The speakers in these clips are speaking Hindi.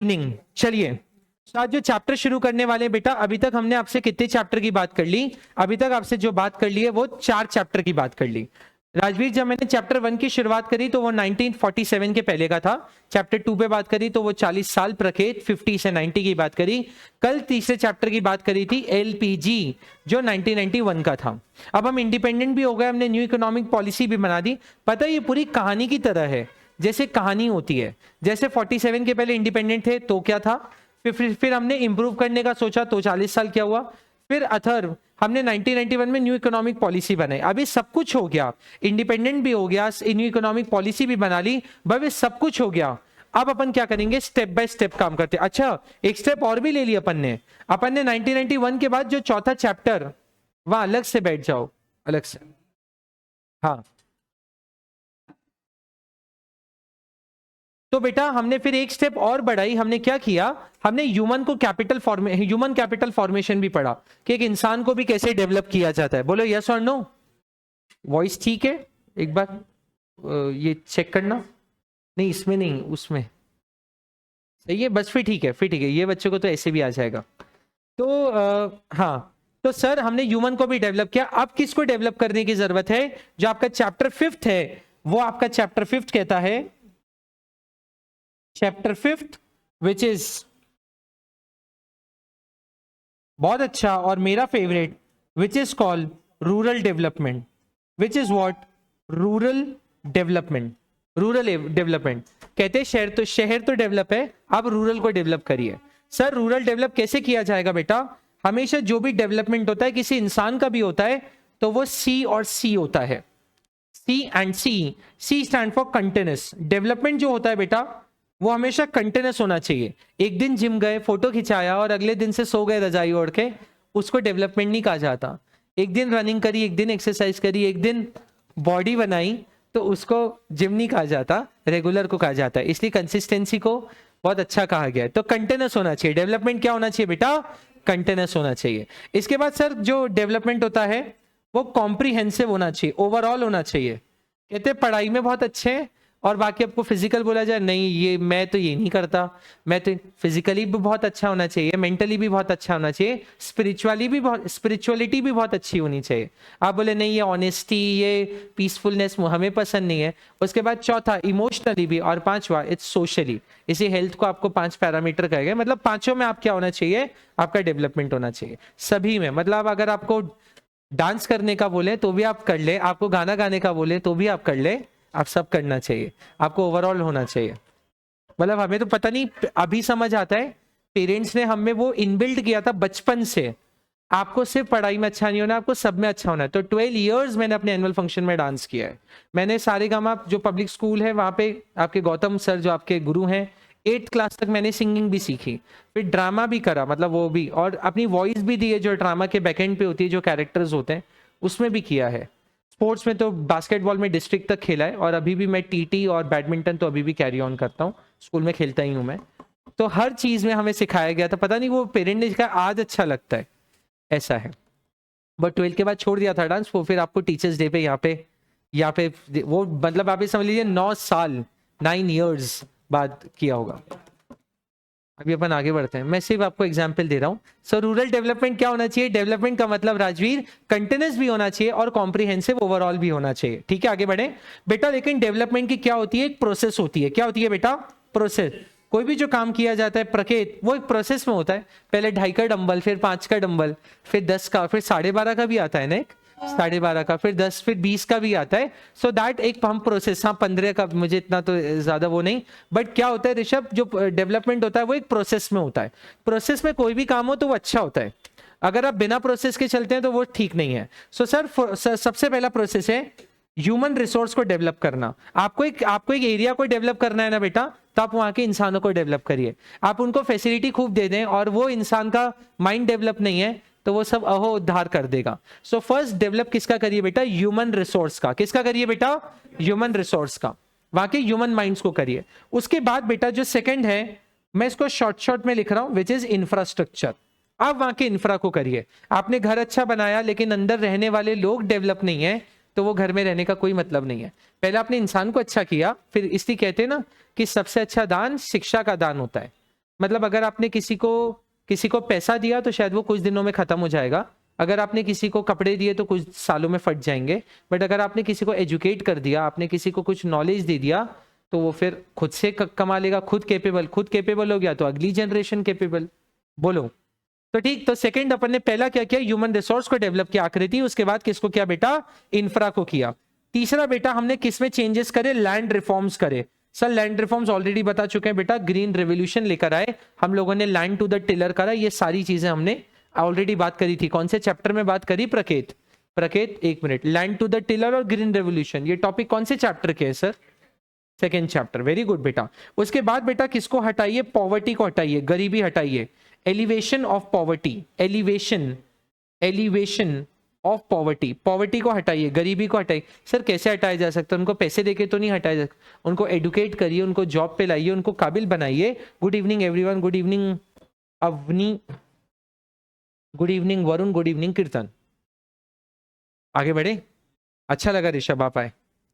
इवनिंग। चलिए तो आज जो चैप्टर शुरू करने वाले हैं बेटा, अभी तक हमने आपसे कितने चैप्टर की बात कर ली? अभी तक आपसे जो बात कर ली है वो 4 चैप्टर की बात कर ली। राजवीर, जब मैंने चैप्टर 1 की शुरुआत करी तो वो 1947 के पहले का था। चैप्टर 2 पे बात करी तो वो 40 साल प्रकेत 50 से 90 की बात करी। कल तीसरे चैप्टर की बात करी थी एलपीजी, जो 1991 का था। अब हम इंडिपेंडेंट भी हो गए, हमने न्यू इकोनॉमिक पॉलिसी भी बना दी। पता है ये पूरी कहानी की तरह है, जैसे कहानी होती है। जैसे 47 के पहले इंडिपेंडेंट थे तो क्या था, फिर हमने इंप्रूव करने का सोचा तो 40 साल क्या हुआ, फिर अथर्व हमने 1991 में न्यू इकोनॉमिक पॉलिसी बनाई। अभी सब कुछ हो गया, इंडिपेंडेंट भी हो गया, न्यू इकोनॉमिक पॉलिसी भी बना ली, भाई सब कुछ हो गया। अब अपन क्या करेंगे, स्टेप बाय स्टेप काम करते। अच्छा, एक स्टेप और भी ले लिया अपन ने 1991 के बाद जो चौथा चैप्टर, वहां अलग से बैठ जाओ, अलग से। हाँ, तो बेटा हमने फिर एक स्टेप और बढ़ाई। हमने क्या किया, हमने ह्यूमन कैपिटल फॉर्मेशन भी पढ़ा कि एक इंसान को भी कैसे डेवलप किया जाता है। बोलो यस और नो। वॉइस ठीक है? एक बार ये चेक करना। नहीं इसमें नहीं, उसमें सही है बस, फिर ठीक है, फिर ठीक है। ये बच्चों को तो ऐसे भी आ जाएगा। तो हाँ, तो सर हमने ह्यूमन को भी डेवलप किया। अब किसको डेवलप करने की जरूरत है? जो आपका चैप्टर 5 है, वो आपका चैप्टर 5 कहता है, चैप्टर 5 विच इज बहुत अच्छा और मेरा favourite, which is called rural development. Which is what? Rural development. Rural development कहते हैं शहर तो डेवलप है, अब रूरल को डेवलप करिए। सर रूरल डेवलप कैसे किया जाएगा बेटा? हमेशा जो भी डेवलपमेंट होता है किसी इंसान का भी होता है, तो वो सी और सी होता है, C and C. C stand for continuous development. जो होता है बेटा वो हमेशा कंटिन्यूस होना चाहिए। एक दिन जिम गए, फोटो खिंचाया और अगले दिन से सो गए रजाई ओढ़ के, उसको डेवलपमेंट नहीं कहा जाता। एक दिन रनिंग करी, एक दिन एक्सरसाइज करी, एक दिन बॉडी बनाई, तो उसको जिम नहीं कहा जाता, रेगुलर को कहा जाता है। इसलिए कंसिस्टेंसी को बहुत अच्छा कहा गया है। तो कंटिन्यूस होना चाहिए डेवलपमेंट। क्या होना चाहिए बेटा? कंटिन्यूस होना चाहिए। इसके बाद सर जो डेवलपमेंट होता है वो कॉम्प्रीहेंसिव होना चाहिए, ओवरऑल होना चाहिए। कहते हैं पढ़ाई में बहुत अच्छे हैं और बाकी आपको फिजिकल बोला जाए, नहीं ये मैं तो ये नहीं करता, मैं तो फिजिकली भी बहुत अच्छा होना चाहिए, मेंटली भी बहुत अच्छा होना चाहिए, स्पिरिचुअलिटी भी बहुत अच्छी होनी चाहिए। आप बोले नहीं ये ऑनेस्टी, ये पीसफुलनेस हमें पसंद नहीं है। उसके बाद चौथा इमोशनली भी, और पांचवा इट्स सोशली। इसी हेल्थ को आपको 5 पैरामीटर कहे गए, मतलब पांचों में आप क्या होना चाहिए, आपका डेवलपमेंट होना चाहिए सभी में। मतलब अगर आपको डांस करने का बोले तो भी आप कर ले, आपको गाना गाने का बोले तो भी आप कर ले, आप सब करना चाहिए, आपको ओवरऑल होना चाहिए। मतलब हमें तो पता नहीं अभी समझ आता है, पेरेंट्स ने हमें वो इनबिल्ट किया था बचपन से, आपको सिर्फ पढ़ाई में अच्छा नहीं होना, आपको सब में अच्छा होना है। तो 12 इयर्स मैंने अपने एनुअल फंक्शन में डांस किया है। मैंने सारेगामा जो पब्लिक स्कूल है वहां पे आपके गौतम सर जो आपके गुरु हैं, 8th क्लास तक मैंने सिंगिंग भी सीखी, फिर ड्रामा भी करा, मतलब वो भी, और अपनी वॉइस भी दी है जो ड्रामा के बैकएंड पे होती है, जो कैरेक्टर्स होते हैं उसमें भी किया है। स्पोर्ट्स में तो बास्केटबॉल में डिस्ट्रिक्ट तक खेला है, और अभी भी मैं टीटी और बैडमिंटन तो अभी भी कैरी ऑन करता हूँ, स्कूल में खेलता ही हूँ मैं। तो हर चीज में हमें सिखाया गया था, पता नहीं वो पेरेंट ने सिखाया, आज अच्छा लगता है, ऐसा है। बट 12th के बाद छोड़ दिया था डांस, वो फिर आपको टीचर्स डे पे यहाँ पे वो, मतलब आप ये समझ लीजिए 9 साल 9 इयर्स बाद किया होगा। अभी अपन आगे बढ़ते हैं, मैं सिर्फ आपको एग्जांपल दे रहा हूं। सो रूरल डेवलपमेंट क्या होना चाहिए? डेवलपमेंट का मतलब राजवीर कंटिन्यूस भी होना चाहिए और कॉम्प्रिहेंसिव ओवरऑल भी होना चाहिए। ठीक है, आगे बढ़े बेटा। लेकिन डेवलपमेंट की क्या होती है? एक प्रोसेस होती है। क्या होती है बेटा? प्रोसेस। कोई भी जो काम किया जाता है प्रकेत, वो एक प्रोसेस में होता है। पहले 2.5 का डंबल, फिर 5 का डंबल, फिर 10 का, फिर 12.5 का भी आता है ना, एक 12.5 का, फिर 10, फिर 20 का भी आता है। सो दैट एक हम प्रोसेस, हाँ 15 का मुझे इतना तो ज्यादा वो नहीं, बट क्या होता है ऋषभ, जो डेवलपमेंट होता है वो एक प्रोसेस में होता है। प्रोसेस में कोई भी काम हो तो वो अच्छा होता है, अगर आप बिना प्रोसेस के चलते हैं तो वो ठीक नहीं है। सो सर सबसे पहला प्रोसेस है ह्यूमन रिसोर्स को डेवलप करना। आपको एक एरिया को डेवलप करना है ना बेटा, तो आप वहां के इंसानों को डेवलप करिए। आप उनको फैसिलिटी खूब दे दें और वो इंसान का माइंड डेवलप नहीं है, तो वो सब अहो उद्धार कर देगा। सो फर्स्ट डेवलप किसका करिए बेटा? ह्यूमन रिसोर्स का। किसका करिए बेटा? ह्यूमन रिसोर्स का, वहां के ह्यूमन माइंड्स को करिए। उसके बाद बेटा जो सेकंड है, मैं इसको शॉर्ट में लिख रहा हूं, विच इज इंफ्रास्ट्रक्चर। आप वहां के इंफ्रा को करिए। आपने घर अच्छा बनाया लेकिन अंदर रहने वाले लोग डेवलप नहीं है, तो वो घर में रहने का कोई मतलब नहीं है। पहले आपने इंसान को अच्छा किया, फिर इसलिए कहते हैं ना कि सबसे अच्छा दान शिक्षा का दान होता है। मतलब अगर आपने किसी को पैसा दिया तो शायद वो कुछ दिनों में खत्म हो जाएगा, अगर आपने किसी को कपड़े दिए तो कुछ सालों में फट जाएंगे, बट अगर आपने किसी को एजुकेट कर दिया, आपने किसी को कुछ नॉलेज दे दिया, तो वो फिर खुद से कमा लेगा, खुद केपेबल हो गया तो अगली जनरेशन केपेबल। बोलो। तो ठीक, तो सेकंड अपन ने पहला क्या किया, ह्यूमन रिसोर्स को डेवलप किया आकृति, उसके बाद किसको किया बेटा, इंफ्रा को किया। तीसरा बेटा हमने किसमें चेंजेस करे, लैंड रिफॉर्म्स करे। सर लैंड रिफॉर्म्स ऑलरेडी बता चुके हैं बेटा, ग्रीन रेवोल्यूशन लेकर आए हम लोगों ने, लैंड टू द टिलर करा, ये सारी चीजें हमने ऑलरेडी बात करी थी। कौन से चैप्टर में बात करी प्रकेत? प्रकेत एक minute, land to the tiller और ग्रीन रेवोल्यूशन, ये टॉपिक कौन से चैप्टर के है sir? Second chapter, very good बेटा। उसके बाद बेटा किसको हटाइए, पॉवर्टी को हटाइए, गरीबी हटाइए, elevation of poverty, elevation of poverty, poverty को हटाइए, गरीबी को हटाइए। सर कैसे हटाया जा सकता है? उनको पैसे देके तो नहीं हटाया जा सकता, उनको एडुकेट करिए, उनको जॉब पे लाइए, उनको काबिल बनाइए। Good evening everyone, good evening Avani, good evening Varun, good evening Kirtan. आगे बढ़े, अच्छा लगा ऋषभ आप आए।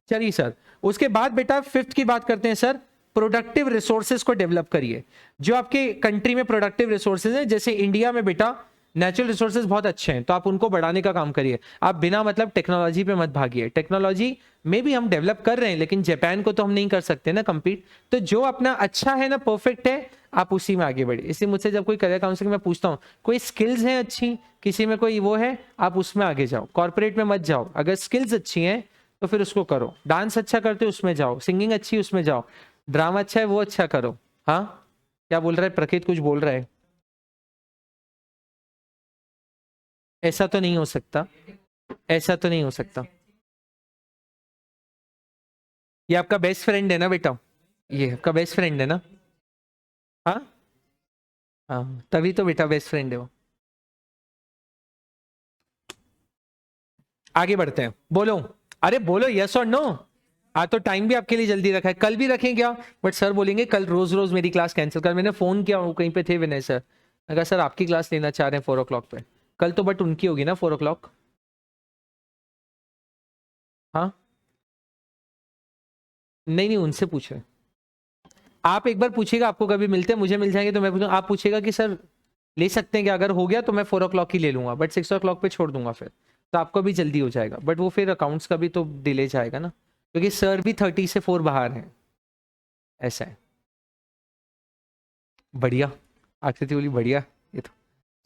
चलिए सर, उसके बाद बेटा फिफ्थ की बात करते हैं सर, प्रोडक्टिव रिसोर्सेज को डेवलप करिए। जो आपके कंट्री में प्रोडक्टिव रिसोर्सेज हैं, जैसे इंडिया में बेटा नेचुरल रिसोर्सेज बहुत अच्छे हैं, तो आप उनको बढ़ाने का काम करिए। आप बिना मतलब टेक्नोलॉजी पे मत भागिए, टेक्नोलॉजी में भी हम डेवलप कर रहे हैं, लेकिन जापान को तो हम नहीं कर सकते ना कम्पीट। तो जो अपना अच्छा है ना, परफेक्ट है, आप उसी में आगे बढ़िए। इसलिए मुझसे जब कोई करियर काउंसलिंग में पूछता हूँ, कोई स्किल्स हैं अच्छी, किसी में कोई वो है, आप उसमें आगे जाओ, कॉर्पोरेट में मत जाओ। अगर स्किल्स अच्छी हैं तो फिर उसको करो, डांस अच्छा करते हो उसमें जाओ, सिंगिंग अच्छी उसमें जाओ, ड्रामा अच्छा है वो अच्छा करो। हाँ क्या बोल रहा है प्रकृत, कुछ बोल रहा है? ऐसा तो नहीं हो सकता, ऐसा तो नहीं हो सकता। ये आपका बेस्ट फ्रेंड है ना बेटा, ये आपका बेस्ट फ्रेंड है ना? हाँ हाँ, तभी तो बेटा बेस्ट फ्रेंड है वो। आगे बढ़ते हैं, बोलो, अरे बोलो यस और नो। हाँ तो टाइम भी आपके लिए जल्दी रखा है, कल भी रखें क्या? बट सर बोलेंगे कल रोज रोज मेरी क्लास कैंसिल कर। मैंने फोन किया, वो कहीं पे थे विनय सर, मैं कहा सर आपकी क्लास लेना चाह रहे हैं 4 o'clock पे कल, तो बट उनकी होगी ना 4 o'clock। हाँ नहीं नहीं, उनसे पूछे, आप एक बार पूछिएगा, आपको कभी मिलते हैं, मुझे मिल जाएंगे तो मैं पूछूंगा, आप पूछेगा कि सर ले सकते हैं क्या, अगर हो गया तो मैं 4 o'clock ही ले लूंगा, बट 6 o'clock पे छोड़ दूंगा फिर, तो आपको भी जल्दी हो जाएगा। बट वो फिर अकाउंट्स का भी तो डिले जाएगा ना, क्योंकि सर भी 30 से 4 बाहर हैं, ऐसा है। बढ़िया, आकृति बोली बढ़िया, ये तो।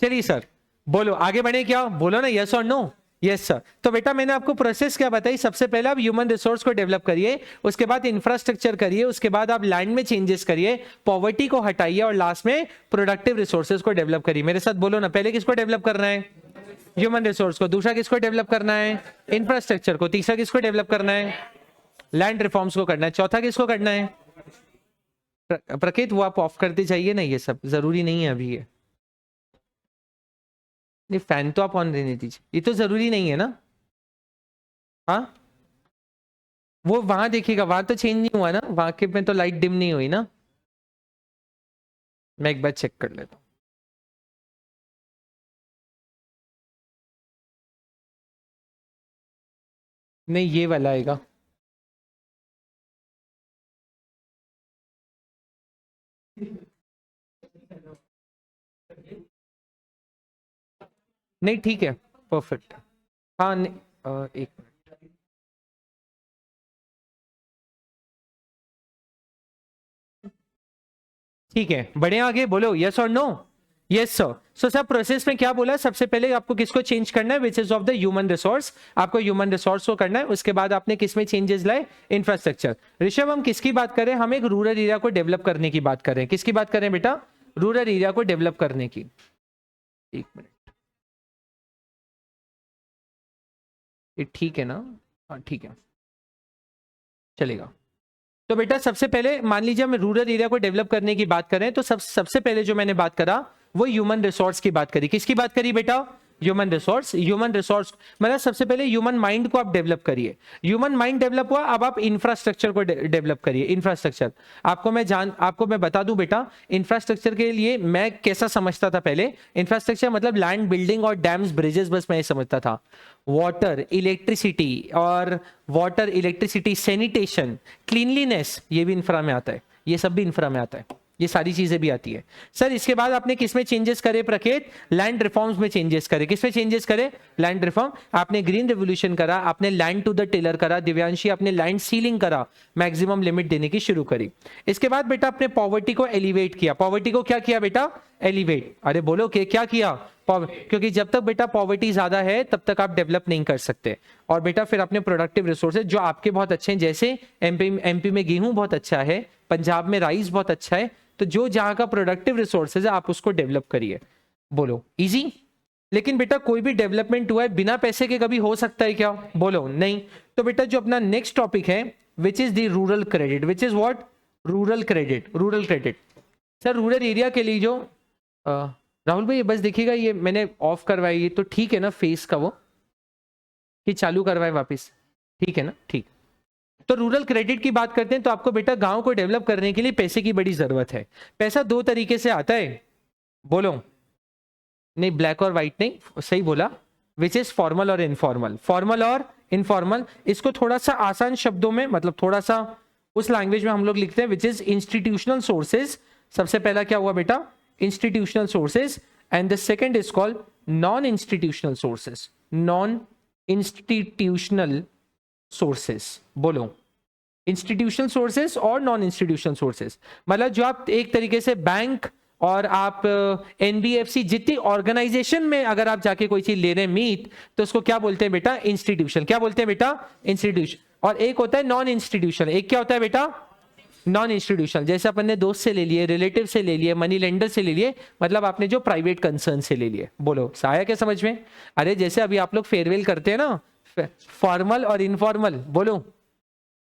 चलिए सर बोलो आगे बढ़े क्या, बोलो ना यस और नो। Yes sir. तो बेटा मैंने आपको प्रोसेस क्या बताई, सबसे पहले आप ह्यूमन रिसोर्स को डेवलप करिए, उसके बाद इंफ्रास्ट्रक्चर करिए, उसके बाद आप लैंड में चेंजेस करिए, पॉवर्टी को हटाइए, और लास्ट में प्रोडक्टिव रिसोर्सेज को डेवलप करिए। मेरे साथ बोलो ना, पहले किसको डेवलप करना है, ह्यूमन रिसोर्स को, दूसरा किसको डेवलप करना है, इंफ्रास्ट्रक्चर को, तीसरा किसको डेवलप करना है, लैंड रिफॉर्म्स को करना है, चौथा किसको करना है, प्रकृत वो आप ऑफ करते जाइए ना, ये सब जरूरी नहीं है अभी ये, नहीं फैन तो आप ऑन रहने दीजिए, ये तो जरूरी नहीं है ना। हाँ वो वहां देखिएगा, वहां तो चेंज नहीं हुआ ना, वहां के में तो लाइट डिम नहीं हुई ना, मैं एक बार चेक कर लेता हूँ। नहीं ये वाला आएगा, नहीं ठीक है, परफेक्ट। हाँ नहीं, एक ठीक है, बढ़े आगे, बोलो यस और no. Yes sir. So sir process में क्या बोला, सबसे पहले आपको किसको चेंज करना है, which is of the human resource, आपको ह्यूमन रिसोर्स को करना है। उसके बाद आपने किसमें चेंजेस लाए, इंफ्रास्ट्रक्चर। ऋषभ हम किसकी बात करें, हम एक रूरल एरिया को डेवलप करने की बात करें, किसकी बात करें बेटा, रूरल एरिया को डेवलप करने की। एक मिनट, ये ठीक है ना? हाँ ठीक है, चलेगा। तो बेटा सबसे पहले मान लीजिए हम रूरल एरिया को डेवलप करने की बात करें, तो सबसे पहले जो मैंने बात करा वो ह्यूमन रिसोर्स की बात करी। किसकी बात करी बेटा, ह्यूमन रिसोर्स। ह्यूमन रिसोर्स मतलब सबसे पहले ह्यूमन माइंड को आप डेवलप करिए, ह्यूमन माइंड डेवलप हुआ, अब आप इंफ्रास्ट्रक्चर को डेवलप करिए। इंफ्रास्ट्रक्चर आपको मैं बता दूं बेटा, इंफ्रास्ट्रक्चर के लिए मैं कैसा समझता था पहले, इंफ्रास्ट्रक्चर मतलब लैंड, बिल्डिंग और डैम्स, ब्रिजेस, बस मैं ये समझता था। वाटर, इलेक्ट्रिसिटी, और वाटर, इलेक्ट्रिसिटी, सैनिटेशन, क्लीनलीनेस, ये भी इंफ्रा में आता है, ये सब भी इंफ्रा में आता है, ये सारी चीजें भी आती है सर। इसके बाद आपने किसमें चेंजेस करे प्रकेत? लैंड रिफॉर्म्स में चेंजेस करे। किसमें चेंजेस करे? Land reform. आपने ग्रीन रेवोल्यूशन करा, आपने लैंड टू द टिलर करा, दिव्यांशी आपने लैंड सीलिंग करा, मैक्सिमम लिमिट देने की शुरू करी। इसके बाद बेटा आपने पॉवर्टी को एलिवेट किया। पॉवर्टी को क्या किया बेटा? एलिवेट। अरे बोलो कि क्या किया? क्योंकि जब तक बेटा पॉवर्टी ज्यादा है तब तक आप डेवलप नहीं कर सकते। और बेटा फिर आपने प्रोडक्टिव रिसोर्सेज जो आपके बहुत अच्छे हैं, जैसे एमपी में गेहूं बहुत अच्छा है, पंजाब में राइस बहुत अच्छा है, तो जो जहां का प्रोडक्टिव रिसोर्सेज है आप उसको डेवलप करिए। बोलो इजी। लेकिन बेटा कोई भी डेवलपमेंट हुआ है बिना पैसे के कभी हो सकता है क्या? बोलो नहीं। तो बेटा जो अपना नेक्स्ट टॉपिक है which is the rural credit, which is what? Rural credit. Rural credit sir rural area के लिए जो राहुल भाई बस देखिएगा ये मैंने ऑफ करवाई, ये तो ठीक है ना फेस का, वो कि चालू करवाए वापस? ठीक है ना, ठीक। तो रूरल क्रेडिट की बात करते हैं तो आपको बेटा गांव को डेवलप करने के लिए पैसे की बड़ी जरूरत है। पैसा दो तरीके से आता है। बोलो नहीं, ब्लैक और व्हाइट नहीं, सही बोला, विच इज फॉर्मल और इनफॉर्मल। फॉर्मल और इनफॉर्मल, इसको थोड़ा सा आसान शब्दों में, मतलब थोड़ा सा उस लैंग्वेज में हम लोग लिखते हैं विच इज इंस्टीट्यूशनल सोर्सेज। सबसे पहला क्या हुआ बेटा? Institutional sources. And the second is called non institutional sources. Non institutional sources. बोलो इंस्टीट्यूशनल सोर्सेस और नॉन इंस्टीट्यूशनल सोर्सेस, मतलब जो आप एक तरीके से बैंक और आप एनबीएफसी जितनी ऑर्गेनाइजेशन में अगर आप जाके कोई चीज ले रहे हैं मीट, तो उसको क्या बोलते हैं बेटा? इंस्टीट्यूशन। क्या बोलते हैं बेटा? इंस्टीट्यूशन। और एक होता है नॉन इंस्टीट्यूशन। एक क्या होता है बेटा? Non institution. जैसे अपन ने दोस्त से ले लिए, रिलेटिव से ले लिए, मनी लेंडर से ले लिए, मतलब आपने जो प्राइवेट कंसर्न से ले लिए। बोलो आया क्या समझ में? अरे जैसे अभी आप लोग फेयरवेल करते हैं ना, फॉर्मल और इनफॉर्मल। बोलो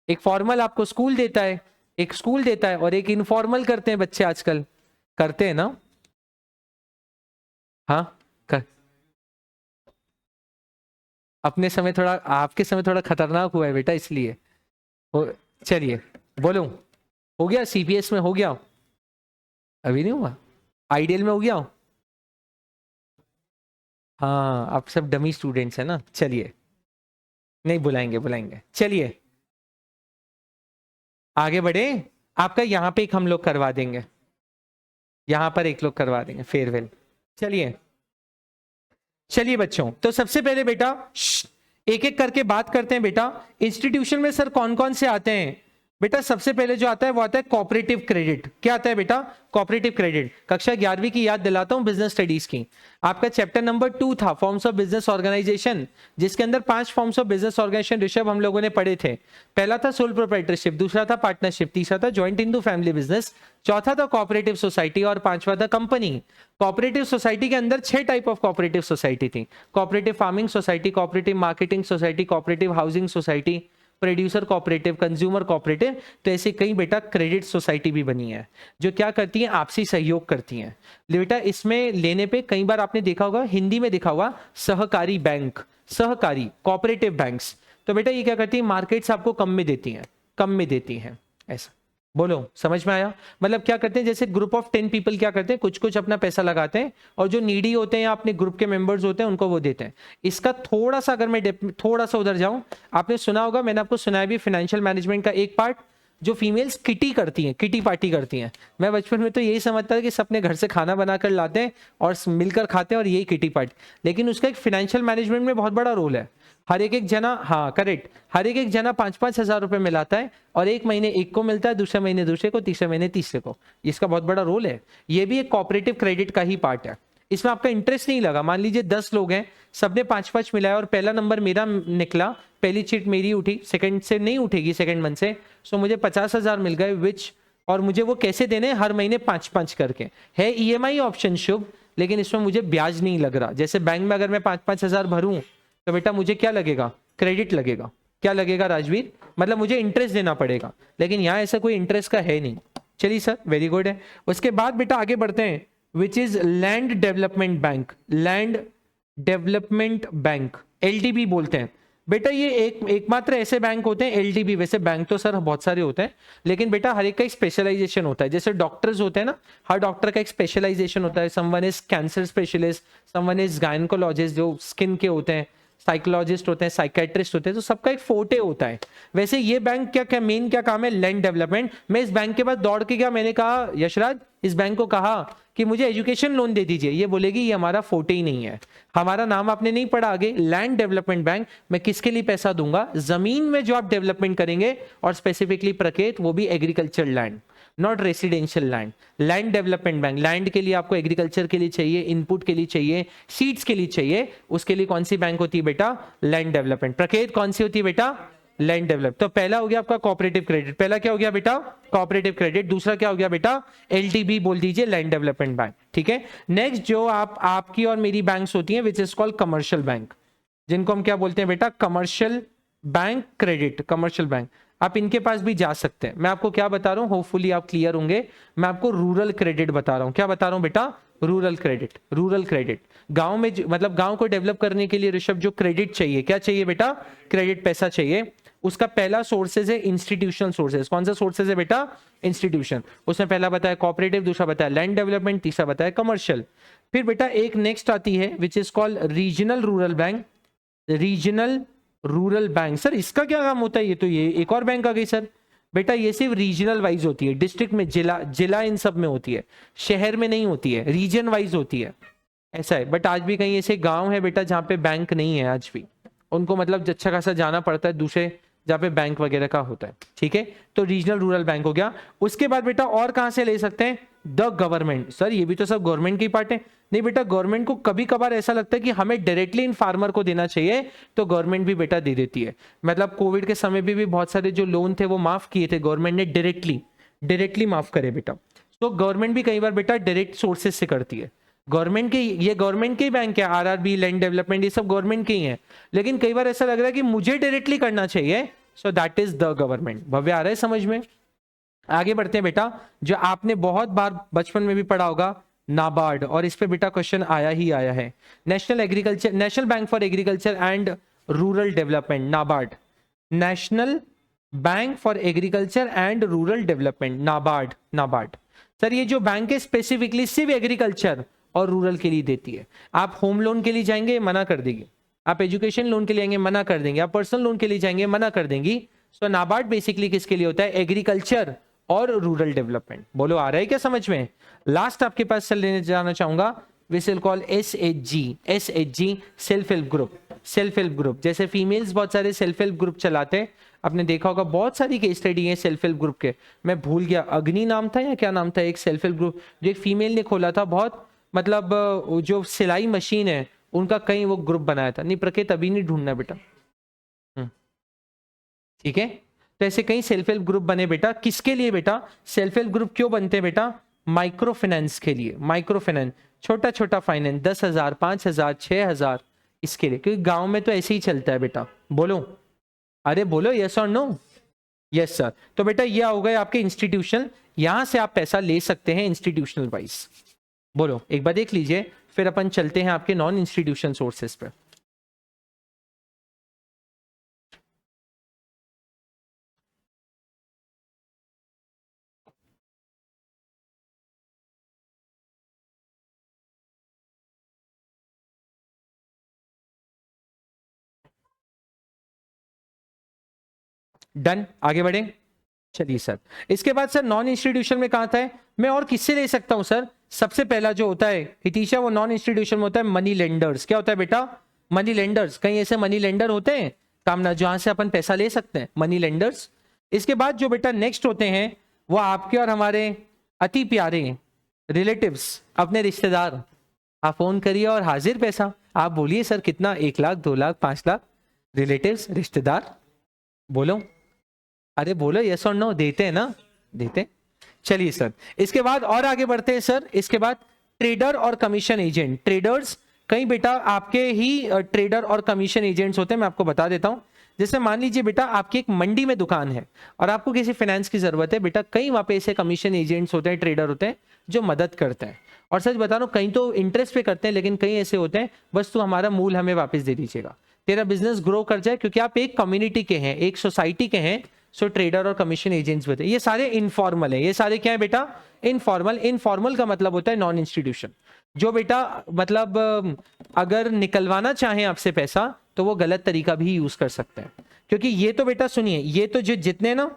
एक फॉर्मल आपको स्कूल देता है, एक स्कूल देता है, और एक इनफॉर्मल करते हैं बच्चे आजकल, करते हैं ना? हाँ कर। अपने समय थोड़ा, आपके समय थोड़ा खतरनाक हुआ है बेटा, इसलिए। चलिए बोलो, हो गया सीपीएस में? हो गया? अभी नहीं हुआ? आइडियल में हो गया? हाँ आप सब डमी स्टूडेंट्स है ना। चलिए नहीं, बुलाएंगे बुलाएंगे। चलिए आगे बढ़े। आपका यहाँ पे एक हम लोग करवा देंगे, यहाँ पर एक लोग करवा देंगे फेयरवेल। चलिए चलिए बच्चों, तो सबसे पहले बेटा एक एक करके बात करते हैं बेटा। इंस्टीट्यूशन में सर कौन कौन से आते हैं? बेटा सबसे पहले जो आता है वो आता है कोऑपरेटिव क्रेडिट। क्या आता है बेटा? Cooperative credit. कक्षा 11वीं की याद दिलाता हूं, बिजनेस स्टडीज की। आपका चैप्टर नंबर 2 था फॉर्म्स ऑफ बिजनेस ऑर्गेनाइजेशन, जिसके अंदर 5 forms of business organisation Rishabh हम लोगों ने पढ़े थे। पहला था सोल प्रोप्राइटरशिप, दूसरा था पार्टनरशिप, तीसरा था ज्वाइंट इंटू फैमिली बिजनेस, चौथा था कोऑपरेटिव सोसाइटी, और पांचवा था कंपनी। कोऑपरेटिव सोसाइटी के अंदर 6 टाइप ऑफ कोऑपरेटिव सोसाइटी थी। Cooperative farming society, cooperative marketing society, cooperative housing society, producer cooperative, consumer cooperative. तो ऐसे कई बेटा क्रेडिट सोसाइटी भी बनी है जो क्या करती हैं? आपसी सहयोग करती हैं। बेटा इसमें लेने पे कई बार आपने देखा होगा, हिंदी में देखा होगा सहकारी बैंक, सहकारी कोऑपरेटिव बैंक्स। तो बेटा ये क्या करती है? मार्केट्स आपको कम में देती हैं, कम में देती हैं ऐसा। बोलो समझ में आया? मतलब क्या करते हैं, जैसे ग्रुप ऑफ 10 पीपल क्या करते हैं, कुछ कुछ अपना पैसा लगाते हैं, और जो नीडी होते हैं या अपने ग्रुप के मेंबर्स होते हैं उनको वो देते हैं। इसका थोड़ा सा अगर मैं थोड़ा सा उधर जाऊं, आपने सुना होगा, मैंने आपको सुनाया भी, फाइनेंशियल मैनेजमेंट का एक पार्ट जो फीमेल्स किटी करती हैं, किटी पार्टी करती हैं। मैं बचपन में तो यही समझता था कि सबने घर से खाना बनाकर लाते हैं और मिलकर खाते हैं और यही किटी पार्टी, लेकिन उसका एक फाइनेंशियल मैनेजमेंट में बहुत बड़ा रोल है। हर एक जना, हाँ करेक्ट, हर एक जना 5-5 हजार रुपए मिलाता है, और एक महीने एक को मिलता है, दूसरे महीने दूसरे को, तीसरे महीने तीसरे को। इसका बहुत बड़ा रोल है। ये भी एक कोऑपरेटिव क्रेडिट का ही पार्ट है। इसमें आपका इंटरेस्ट नहीं लगा। मान लीजिए 10 लोग हैं, सबने 5-5 मिलाया और पहला नंबर मेरा निकला, पहली चीट मेरी उठी, सेकंड से नहीं उठेगी, सेकंड मंथ से, सो मुझे 50,000 मिल गए, विच, और मुझे वो कैसे देने? हर महीने 5-5 करके। है ईएमआई ऑप्शन शुभ, लेकिन इसमें मुझे ब्याज नहीं लग रहा। जैसे बैंक में अगर मैं 5-5 हजार भरूं तो बेटा मुझे क्या लगेगा? क्रेडिट लगेगा। क्या लगेगा राजवीर? मतलब मुझे इंटरेस्ट देना पड़ेगा, लेकिन यहाँ ऐसा कोई इंटरेस्ट का है नहीं। चलिए सर वेरी गुड है। उसके बाद बेटा आगे बढ़ते हैं, which is land development bank. Land development bank, LDB बोलते हैं। बेटा ये एकमात्र ऐसे बैंक होते हैं एलडीबी, वैसे बैंक तो सर बहुत सारे होते हैं, लेकिन बेटा हर एक का एक स्पेशलाइजेशन होता है। जैसे डॉक्टर्स होते हैं ना, हर डॉक्टर का एक स्पेशलाइजेशन होता है। Someone is cancer specialist, someone is gynaecologist जो स्किन के होते हैं, साइकोलॉजिस्ट होते हैं, साइकेट्रिस्ट होते हैं, तो सबका एक फोर्टे होता है। वैसे ये बैंक क्या मेन क्या काम है, लैंड डेवलपमेंट। मैं इस बैंक के पास दौड़ के गया, मैंने कहा यशराज इस बैंक को कहा कि मुझे एजुकेशन लोन दे दीजिए, ये बोलेगी ये हमारा फोर्टे ही नहीं है, हमारा नाम आपने नहीं पढ़ा आगे, लैंड डेवलपमेंट बैंक। मैं किसके लिए पैसा दूंगा, जमीन में जो आप डेवलपमेंट करेंगे, और स्पेसिफिकली प्रकेत वो भी agriculture land, not residential land. Land development bank, land के लिए आपको एग्रीकल्चर के लिए चाहिए, इनपुट के लिए चाहिए, सीड्स के लिए चाहिए, उसके लिए कौन सी बैंक होती है बेटा, लैंड डेवलपमेंट। प्रकेत कौन सी होती है बेटा, लैंड डेवलप। तो पहला हो गया आपका कोऑपरेटिव क्रेडिट, पहला क्या हो गया बेटा, कोऑपरेटिव क्रेडिट। दूसरा क्या हो गया बेटा, एलडीबी बोल दीजिए, लैंड डेवलपमेंट बैंक, ठीक है। नेक्स्ट जो आपकी और मेरी बैंक्स होती हैं, which is called commercial bank, जिनको हम क्या बोलते हैं बेटा, commercial bank credit, commercial bank. आप इनके पास भी जा सकते हैं। मैं आपको क्या बता रहा हूं, होपफुली आप क्लियर होंगे। मैं आपको रूरल क्रेडिट बता रहा हूं। क्या बता रहा हूं बेटा, रूरल क्रेडिट। रूरल क्रेडिट गांव में, मतलब गांव को डेवलप करने के लिए ऋषभ जो क्रेडिट चाहिए, क्या चाहिए बेटा, क्रेडिट, पैसा चाहिए। उसका पहला सोर्सेज है इंस्टीट्यूशनल सोर्सेज। कौन सा सोर्सेज है बेटा, इंस्टीट्यूशन। उसमें पहला बताया कोऑपरेटिव, दूसरा बताया लैंड डेवलपमेंट, तीसरा बताया कमर्शियल। फिर बेटा एक नेक्स्ट आती है which is called regional rural bank. Regional rural bank, sir इसका क्या काम होता है, ये तो ये एक और बैंक आ गई सर। बेटा ये सिर्फ रीजनल वाइज होती है, डिस्ट्रिक्ट में, जिला इन सब में होती है, शहर में नहीं होती है, रीजन वाइज होती है, ऐसा है। बट आज भी कहीं ऐसे गांव है बेटा जहाँ पे बैंक नहीं है, आज भी उनको मतलब अच्छा खासा जाना पड़ता है दूसरे जहाँ पे बैंक वगैरह का होता है, ठीक है। तो रीजनल रूरल बैंक हो गया। उसके बाद बेटा और कहां से ले सकते हैं, द गवर्नमेंट। सर ये भी तो सब गवर्नमेंट की पार्ट है। नहीं बेटा, गवर्नमेंट को कभी कभार ऐसा लगता है कि हमें डायरेक्टली इन फार्मर को देना चाहिए, तो गवर्नमेंट भी बेटा दे देती है। मतलब कोविड के समय भी बहुत सारे जो लोन थे वो माफ किए थे गवर्नमेंट ने, डायरेक्टली माफ करे बेटा। तो गवर्नमेंट भी कई बार बेटा डायरेक्ट सोर्सेज से करती है। गवर्नमेंट के, ये गवर्नमेंट के ही बैंक है, आरआरबी, लैंड डेवलपमेंट, ये सब गवर्नमेंट के ही है। लेकिन कई बार ऐसा लग रहा है कि मुझे डायरेक्टली करना चाहिए, so that is the government. भव्य आ रहा है समझ में। आगे बढ़ते हैं बेटा, जो आपने बहुत बार बचपन में भी पढ़ा होगा, नाबार्ड, और इस पे बेटा क्वेश्चन आया ही आया है। National bank for agriculture and rural development, NABARD. National bank for agriculture and rural development, NABARD. Sir ये जो बैंक है स्पेसिफिकली सिर्फ एग्रीकल्चर और रूरल के लिए देती है। आप होम लोन के लिए जाएंगे, मना कर देगी। आप एजुकेशन लोन के लिए जाएंगे, मना कर देंगे। आप पर्सनल लोन के लिए जाएंगे, मना कर देंगी। सो नाबार्ड बेसिकली किसके लिए होता है, एग्रीकल्चर और रूरल डेवलपमेंट। बोलो आ रहा है क्या समझ में। लास्ट आपके पास चल लेने जाना चाहूंगा, which will call SHG, self help group. जैसे फीमेल्स बहुत सारे सेल्फ हेल्प ग्रुप चलाते हैं, आपने देखा होगा, बहुत सारी केस स्टडी है सेल्फ हेल्प ग्रुप के। मैं भूल गया, अग्नि नाम था या क्या नाम था, एक सेल्फ हेल्प ग्रुप जो एक फीमेल ने खोला था। बहुत मतलब जो सिलाई मशीन है उनका कहीं वो ग्रुप बनाया था। नहीं प्रकेत अभी नहीं ढूंढना बेटा, ठीक है। तो ऐसे कई सेल्फ हेल्प ग्रुप बने बेटा। किसके लिए बेटा, सेल्फ हेल्प ग्रुप क्यों बनते हैं बेटा, माइक्रो फाइनेंस के लिए। माइक्रो फाइनेंस, छोटा छोटा फाइनेंस, 10,000, 5,000, 6,000, इसके लिए। क्योंकि गांव में तो ऐसे ही चलता है बेटा। बोलो, अरे बोलो यस और नो। Yes sir. तो बेटा ये हो गए आपके इंस्टीट्यूशन, यहां से आप पैसा ले सकते हैं इंस्टीट्यूशनल वाइज। बोलो एक बार देख लीजिए, फिर अपन चलते हैं आपके नॉन इंस्टीट्यूशन सोर्सेस पे। डन, आगे बढ़े। चलिए सर, इसके बाद सर नॉन इंस्टीट्यूशन में कहा था, मैं और किससे ले सकता हूं सर। सबसे पहला जो होता है हितीशा, वो नॉन इंस्टीट्यूशन में होता है मनी लेंडर्स। क्या होता है बेटा, मनी लेंडर्स। कहीं ऐसे मनी लेंडर होते हैं कामना, जहां से अपन पैसा ले सकते हैं, मनी लेंडर्स। इसके बाद जो बेटा नेक्स्ट होते हैं वो आपके और हमारे अति प्यारे रिलेटिव्स, अपने रिश्तेदार। आप फोन करिए और हाजिर पैसा। आप बोलिए सर कितना, 1 लाख, 2 लाख, 5 लाख। रिलेटिव्स, रिश्तेदार, बोलो, अरे बोलो यस और नो। देते हैं ना, देते। चलिए सर, इसके बाद और आगे बढ़ते हैं सर। इसके बाद ट्रेडर और कमीशन एजेंट। ट्रेडर्स, कई बेटा आपके ही ट्रेडर और कमीशन एजेंट्स होते हैं। मैं आपको बता देता हूं, जैसे मान लीजिए बेटा आपकी एक मंडी में दुकान है और आपको किसी फाइनेंस की जरूरत है बेटा, कई वहां पे ऐसे कमीशन एजेंट्स होते हैं, ट्रेडर होते हैं जो मदद करते हैं। और सच बता रहा हूं, कहीं तो इंटरेस्ट पे करते हैं, लेकिन कई ऐसे होते हैं बस तू हमारा मूल हमें वापस दे दीजिएगा, तेरा बिजनेस ग्रो कर जाए, क्योंकि आप एक कम्युनिटी के हैं, एक सोसाइटी के हैं। सो ट्रेडर और कमीशन एजेंट्स होते हैं। ये सारे इनफॉर्मल है। ये सारे क्या है बेटा, इनफॉर्मल। इनफॉर्मल का मतलब होता है नॉन इंस्टीट्यूशन। जो बेटा मतलब अगर निकलवाना चाहे आपसे पैसा तो वो गलत तरीका भी यूज कर सकते हैं, क्योंकि ये तो बेटा सुनिए, ये तो जो जितने ना,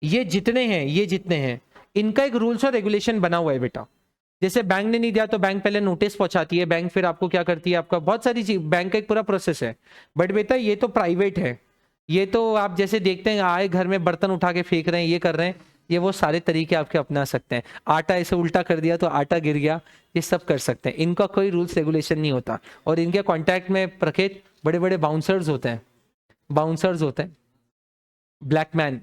ये जितने हैं, ये जितने हैं, इनका एक रूल्स और रेगुलेशन बना हुआ है बेटा। जैसे बैंक ने नहीं दिया तो बैंक पहले नोटिस पहुंचाती है, बैंक फिर आपको क्या करती है, आपका बहुत सारी चीज, बैंक का एक पूरा प्रोसेस है। बट बेटा ये तो प्राइवेट है, ये तो आप जैसे देखते हैं आए घर में बर्तन उठा के फेंक रहे हैं, ये कर रहे हैं, ये वो सारे तरीके आपके अपना सकते हैं। आटा ऐसे उल्टा कर दिया तो आटा गिर गया, ये सब कर सकते हैं। इनका कोई रूल्स रेगुलेशन नहीं होता। और इनके कांटेक्ट में प्रखेत बड़े बड़े बाउंसर्स होते हैं, बाउंसर्स होते हैं, ब्लैक मैन,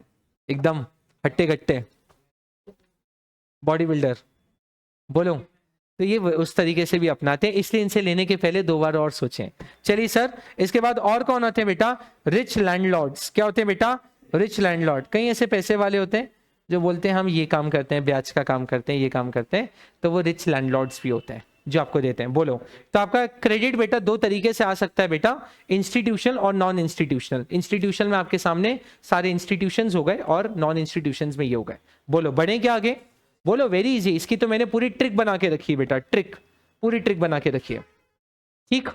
एकदम हट्टे कट्टे बॉडी बिल्डर, बोलो। तो ये उस तरीके से भी अपनाते हैं, इसलिए इनसे लेने के पहले 2 बार और सोचें। चलिए सर, इसके बाद और कौन होते हैं बेटा? Rich landlords. क्या होते हैं बेटा? Rich landlord. कई ऐसे पैसे वाले होते हैं जो बोलते हैं हम ये काम करते हैं, ब्याज का काम करते हैं, ये काम करते हैं, तो वो रिच लैंडलॉर्ड्स भी होते हैं जो आपको देते हैं। बोलो। तो आपका क्रेडिट बेटा 2 तरीके से आ सकता है बेटा, इंस्टीट्यूशनल और नॉन इंस्टीट्यूशनल। इंस्टीट्यूशनल में आपके सामने सारे इंस्टीट्यूशंस हो गए और नॉन इंस्टीट्यूशंस में ये हो गए। बोलो, बढ़े क्या आगे? बोलो। वेरी इजी, इसकी तो मैंने पूरी ट्रिक बना के रखी है बेटा, ट्रिक, पूरी ट्रिक बना के रखी है। ठीक,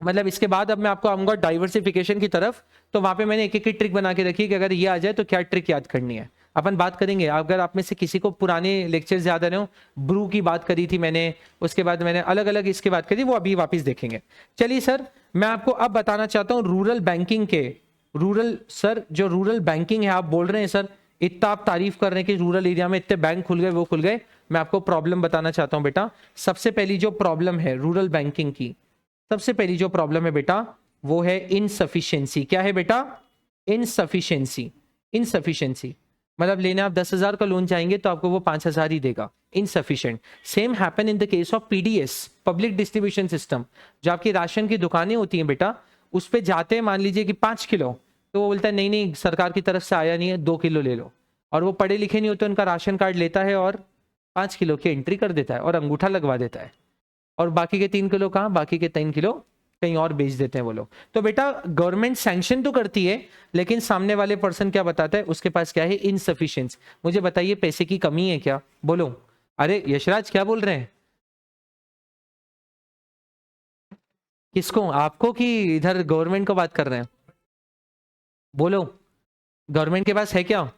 मतलब इसके बाद अब मैं आपको आऊंगा डाइवर्सिफिकेशन की तरफ, तो वहां पे मैंने एक एक ट्रिक बना के रखी है कि अगर ये आ जाए तो क्या ट्रिक याद करनी है, अपन बात करेंगे। अगर आप में से किसी को पुराने लेक्चर्स याद आ रहे हो, ब्रू की बात करी थी मैंने, उसके बाद मैंने अलग अलग इसकी बात करी, वो अभी वापस देखेंगे। चलिए सर, मैं आपको अब बताना चाहता हूँ रूरल बैंकिंग के, रूरल सर जो रूरल बैंकिंग है, आप बोल रहे हैं सर इतना आप तारीफ कर रहे हैं कि रूरल एरिया में इतने बैंक खुल गए, वो खुल गए। मैं आपको प्रॉब्लम बताना चाहता हूं बेटा। सबसे पहली जो प्रॉब्लम है रूरल बैंकिंग की, सबसे पहली जो प्रॉब्लम है बेटा, वो है इनसफिशिएंसी। क्या है बेटा? इनसफिशिएंसी। इनसफिशिएंसी मतलब लेने आप 10,000 का लोन चाहेंगे तो आपको वो 5,000 ही देगा, insufficient. Same happen in the case of PDS, public distribution system. जो आपकी राशन की दुकानें होती हैं बेटा, उस पे जाते हैं, मान लीजिए कि 5 किलो, तो वो बोलता है नहीं नहीं सरकार की तरफ से आया नहीं है, 2 किलो ले लो। और वो पढ़े लिखे नहीं होते, उनका राशन कार्ड लेता है और 5 किलो की एंट्री कर देता है और अंगूठा लगवा देता है, और बाकी के 3 किलो कहाँ, बाकी के 3 किलो कहीं और बेच देते हैं वो लोग। तो बेटा गवर्नमेंट सैंक्शन तो करती है, लेकिन सामने वाले पर्सन क्या बताता है, उसके पास क्या है? इनसफिशिएंस। मुझे बताइए पैसे की कमी है क्या? बोलो। अरे यशराज क्या बोल रहे हैं? किसको, आपको कि इधर गवर्नमेंट को बात कर रहे हैं? बोलो, गवर्नमेंट के पास है क्या?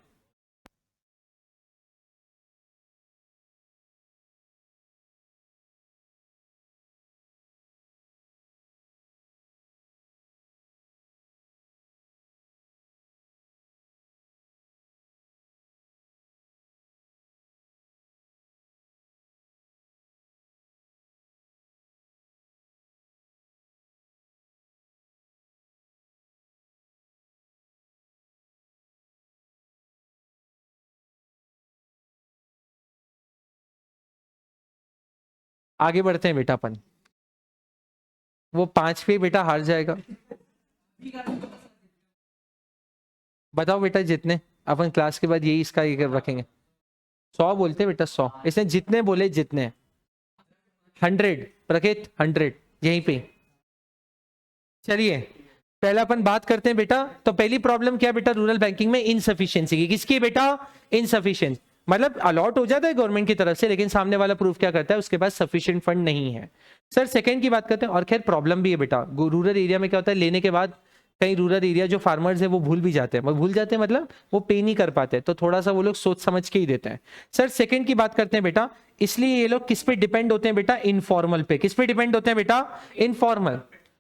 आगे बढ़ते हैं बेटा अपन। वो 5 पे बेटा हार जाएगा। बताओ बेटा, जितने अपन क्लास के बाद यही इसका ये रखेंगे। 100 बोलते बेटा, 100। इसने जितने बोले जितने, 100 प्रकेत, 100 यहीं पे। चलिए पहले अपन बात करते हैं बेटा। तो पहली प्रॉब्लम क्या है बेटा रूरल बैंकिंग में? इनसफिशिएंसी की। किसकी बेटा? इनसफिशिएंट। मतलब अलॉट हो जाता है गवर्नमेंट की तरफ से, लेकिन सामने वाला प्रूफ क्या करता है, उसके पास सफिशिएंट फंड नहीं है। सर सेकंड की बात करते हैं, और खैर प्रॉब्लम भी है बेटा रूरल एरिया में। क्या होता है, लेने के बाद कई रूरल एरिया जो फार्मर्स है वो भूल भी जाते हैं, भूल जाते हैं मतलब वो पे नहीं कर पाते, तो थोड़ा सा वो लोग सोच समझ के ही देते हैं। सर सेकंड की बात करते हैं बेटा, इसलिए ये लोग किस पे डिपेंड होते हैं बेटा? इनफॉर्मल पे। किस पे डिपेंड होते हैं बेटा? इनफॉर्मल।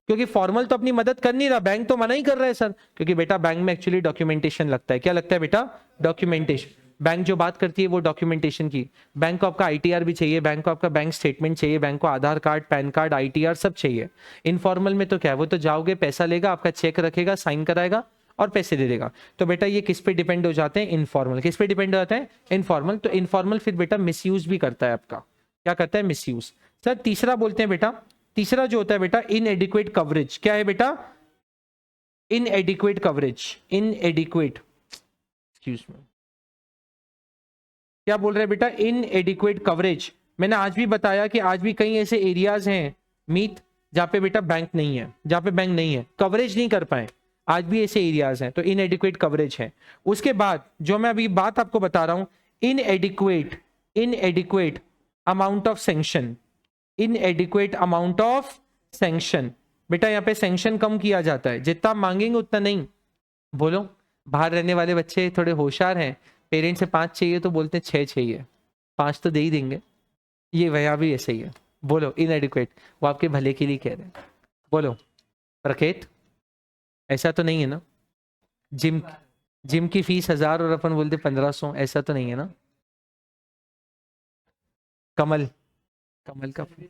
क्योंकि फॉर्मल तो अपनी मदद कर नहीं रहा, बैंक तो मना ही कर रहा है सर, क्योंकि बेटा बैंक में एक्चुअली डॉक्यूमेंटेशन लगता है। क्या लगता है बेटा? डॉक्यूमेंटेशन। बैंक जो बात करती है वो डॉक्यूमेंटेशन की। बैंक को आपका आईटीआर भी चाहिए, बैंक को आपका बैंक स्टेटमेंट चाहिए, बैंक को आधार कार्ड, पैन कार्ड, आईटीआर सब चाहिए। इनफॉर्मल में तो क्या है, वो तो जाओगे, पैसा लेगा, आपका चेक रखेगा, साइन कराएगा और पैसे दे देगा। तो बेटा ये किस पे डिपेंड हो जाते हैं? इनफॉर्मल। किस पे डिपेंड हो जाते हैं? इनफॉर्मल। तो इनफॉर्मल फिर बेटा मिसयूज भी करता है आपका। क्या करता है? मिसयूज। सर तीसरा बोलते हैं बेटा, तीसरा जो होता है बेटा इनएडिक्वेट कवरेज। क्या है बेटा? इनएडिक्वेट कवरेज। इनएडिक्वेट, एक्सक्यूज मी, क्या बोल रहे हैं बेटा? इनएडिक्वेट कवरेज। मैंने आज भी बताया कि आज भी कई ऐसे एरियाज हैं मीत जहां पे बेटा बैंक नहीं है, जहां पे बैंक नहीं है, कवरेज नहीं कर पाए, आज भी ऐसे एरियाज हैं, तो इनएडिक्वेट कवरेज है। उसके बाद जो मैं अभी बात आपको बता रहा हूं, इनएडिक्वेट, इनएडिक्वेट amount of sanction. इनएडिक्वेट amount of sanction. बेटा यहाँ पे सैंक्शन कम किया जाता है, जितना आप मांगेंगे उतना नहीं। बोलो, बाहर रहने वाले बच्चे थोड़े होशियार हैं, पेरेंट्स से 5 चाहिए तो बोलते हैं 6 चाहिए, 5 तो दे ही देंगे। ये वहाँ भी ऐसे ही है। बोलो इनएडिक्वेट, वो आपके भले के लिए कह रहे हैं। बोलो प्रकेत, ऐसा तो नहीं है ना? जिम की फीस 1000 और अपन बोलते 1500, ऐसा तो नहीं है ना? कमल, कमल का फूल,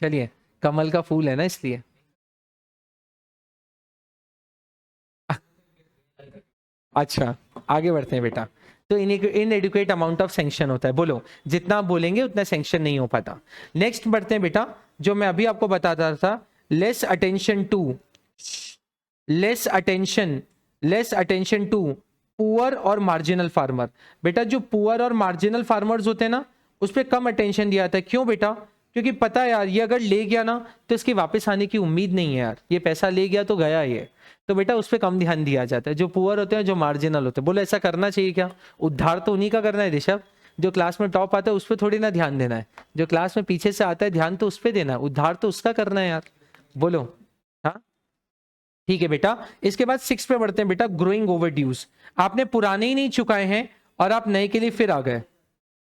चलिए कमल का फूल है ना इसलिए। अच्छा आगे बढ़ते हैं बेटा। तो इनएडिक्वेट अमाउंट ऑफ सैंक्शन होता है। बोलो, जितना आप बोलेंगे उतना सैंक्शन नहीं हो पाता। नेक्स्ट बढ़ते हैं बेटा, जो मैं अभी आपको बताता था, less attention to, less attention to poor और मार्जिनल फार्मर। बेटा जो पुअर और मार्जिनल फार्मर्स होते हैं ना, उस पर कम अटेंशन दिया जाता है। क्यों बेटा? क्योंकि पता है यार, ये अगर ले गया ना तो इसकी वापस आने की उम्मीद नहीं है यार, ये पैसा ले गया तो गया ये। तो बेटा उस पर कम ध्यान दिया जाता है, जो पुअर होते हैं, जो मार्जिनल होते हैं। बोलो ऐसा करना चाहिए क्या? उद्धार तो उन्हीं का करना है ऋषभ। जो क्लास में टॉप आता है उस पर थोड़ी ना ध्यान देना है, जो क्लास में पीछे से आता है ध्यान तो उस पर देना है, उद्धार तो उसका करना है यार। बोलो हाँ ठीक है बेटा। इसके बाद 6 पे बढ़ते हैं बेटा, ग्रोइंग ओवर ड्यूज। आपने पुराने ही नहीं चुकाए हैं और आप नए के लिए फिर आ गए।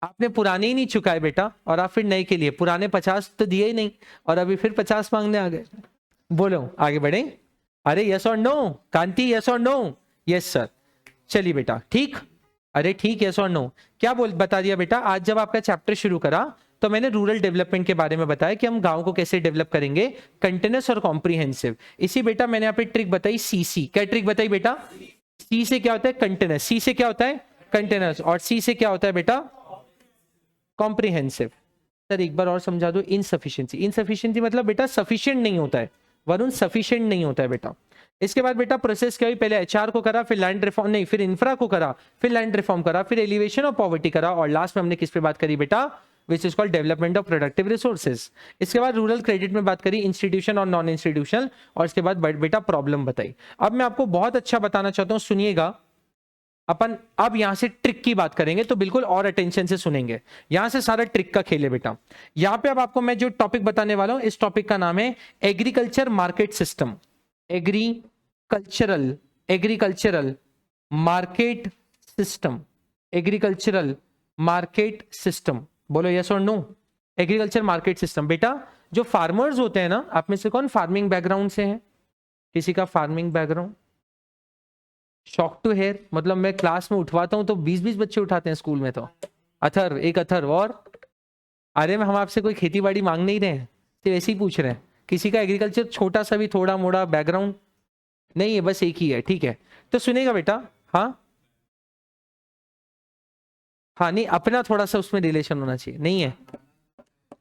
आपने पुराने ही नहीं चुकाए बेटा और आप फिर नए के लिए, पुराने 50 तो दिए ही नहीं और अभी फिर 50 मांगने आ गए। बोलो आगे बढ़े। अरे यस और नो कांति, यस और नो? Yes sir. चलिए बेटा ठीक, अरे ठीक यस और नो। क्या बोल बता दिया बेटा? आज जब आपका चैप्टर शुरू करा तो मैंने रूरल डेवलपमेंट के बारे में बताया कि हम गांव को कैसे डेवलप करेंगे, कंटिन्यूस और कॉम्प्रिहेंसिव। इसी बेटा मैंने यहाँ पे ट्रिक बताई, सीसी। क्या ट्रिक बताई बेटा? सी से क्या होता है? कंटिन्यूस। सी से क्या होता है? कंटिन्यूस। और सी से क्या होता है बेटा? कॉम्प्रिहेंसिव। सर एक बार और समझा दो। इनसफिशिएंसी, इनसफिशिएंसी मतलब बेटा सफिशिएंट नहीं होता है वरुण, सफिशिएंट नहीं होता है बेटा। इसके बाद बेटा प्रोसेस क्या हुई? पहले एचआर को करा, फिर लैंड रिफॉर्म, नहीं फिर इंफ्रा को करा, फिर लैंड रिफॉर्म करा, फिर एलिवेशन ऑफ पॉवर्टी करा, और लास्ट में हमने किस पे बात करी बेटा? Which is called development of productive resources. इसके बाद रूरल क्रेडिट में बात करी, इंस्टीट्यूशन और नॉन इंस्टीट्यूशनल, और इसके बाद बेटा प्रॉब्लम बताई। अब मैं आपको बहुत अच्छा बताना चाहता हूँ, सुनिएगा। अपन अब यहां से ट्रिक की बात करेंगे तो बिल्कुल और अटेंशन से सुनेंगे। यहां से सारा ट्रिक का खेल है बेटा। यहां पे अब आपको मैं जो टॉपिक बताने वाला हूं, इस टॉपिक का नाम है agriculture market system. Agricultural agricultural market system, agricultural market system. बोलो यस और नो? Agriculture market system. बेटा जो फार्मर्स होते हैं ना, आप में से कौन फार्मिंग बैकग्राउंड से है? किसी का farming background? Shock to hear, मतलब मैं क्लास में उठवाता हूँ तो 20-20 बच्चे उठाते हैं स्कूल में। तो अथर्व, एक अथर्व और। अरे हम आपसे कोई खेती बाड़ी मांग नहीं रहे हैं, सिर्फ ऐसे ही पूछ रहे हैं। किसी का एग्रीकल्चर छोटा सा भी थोड़ा मोड़ा बैकग्राउंड नहीं है? बस एक ही है, ठीक है। तो सुनेगा बेटा। हाँ हाँ, नहीं अपना थोड़ा सा उसमें रिलेशन होना चाहिए, नहीं है?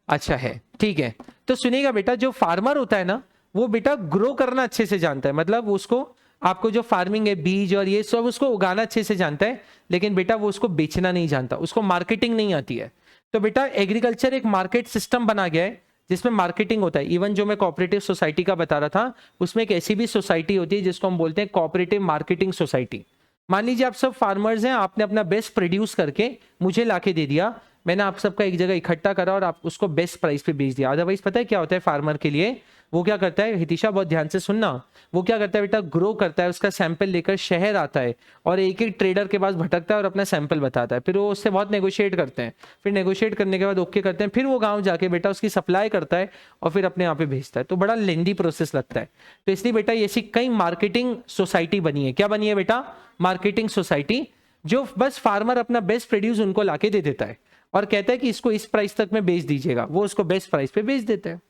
अच्छा है, ठीक है। तो सुनिएगा बेटा, जो फार्मर होता है ना, वो बेटा ग्रो करना अच्छे से जानता है। मतलब उसको, आपको जो फार्मिंग है, बीज और ये सब, उसको उगाना अच्छे से जानता है, लेकिन बेटा वो उसको बेचना नहीं जानता, उसको मार्केटिंग नहीं आती है। तो बेटा एग्रीकल्चर एक मार्केट सिस्टम बना गया है जिसमें मार्केटिंग होता है। इवन जो मैं कोऑपरेटिव सोसाइटी का बता रहा था, उसमें एक ऐसी भी सोसाइटी होती है जिसको हम बोलते हैं कोऑपरेटिव मार्केटिंग सोसाइटी। मान लीजिए आप सब फार्मर्स हैं, आपने अपना बेस्ट प्रोड्यूस करके मुझे लाके दे दिया, मैंने आप सबका एक जगह इकट्ठा करा और आप उसको बेस्ट प्राइस पे बेच दिया। अदरवाइज पता है क्या होता है फार्मर के लिए? वो क्या करता है, हितिशा बहुत ध्यान से सुनना, वो क्या करता है बेटा? ग्रो करता है, उसका सैंपल लेकर शहर आता है और एक एक ट्रेडर के पास भटकता है और अपना सैंपल बताता है। फिर वो उससे बहुत नेगोशिएट करते हैं, फिर नेगोशिएट करने के बाद ओके करते हैं, फिर वो गाँव जाके बेटा उसकी सप्लाई करता है और फिर अपने यहाँ पे भेजता है। तो बड़ा लेंदी प्रोसेस लगता है। तो इसलिए बेटा ऐसी कई मार्केटिंग सोसाइटी बनी है। क्या बनी है बेटा? मार्केटिंग सोसाइटी, जो बस फार्मर अपना बेस्ट प्रोड्यूस उनको लाके दे देता है और कहता है कि इसको इस प्राइस तक में बेच दीजिएगा, वो उसको बेस्ट प्राइस पे बेच देते हैं।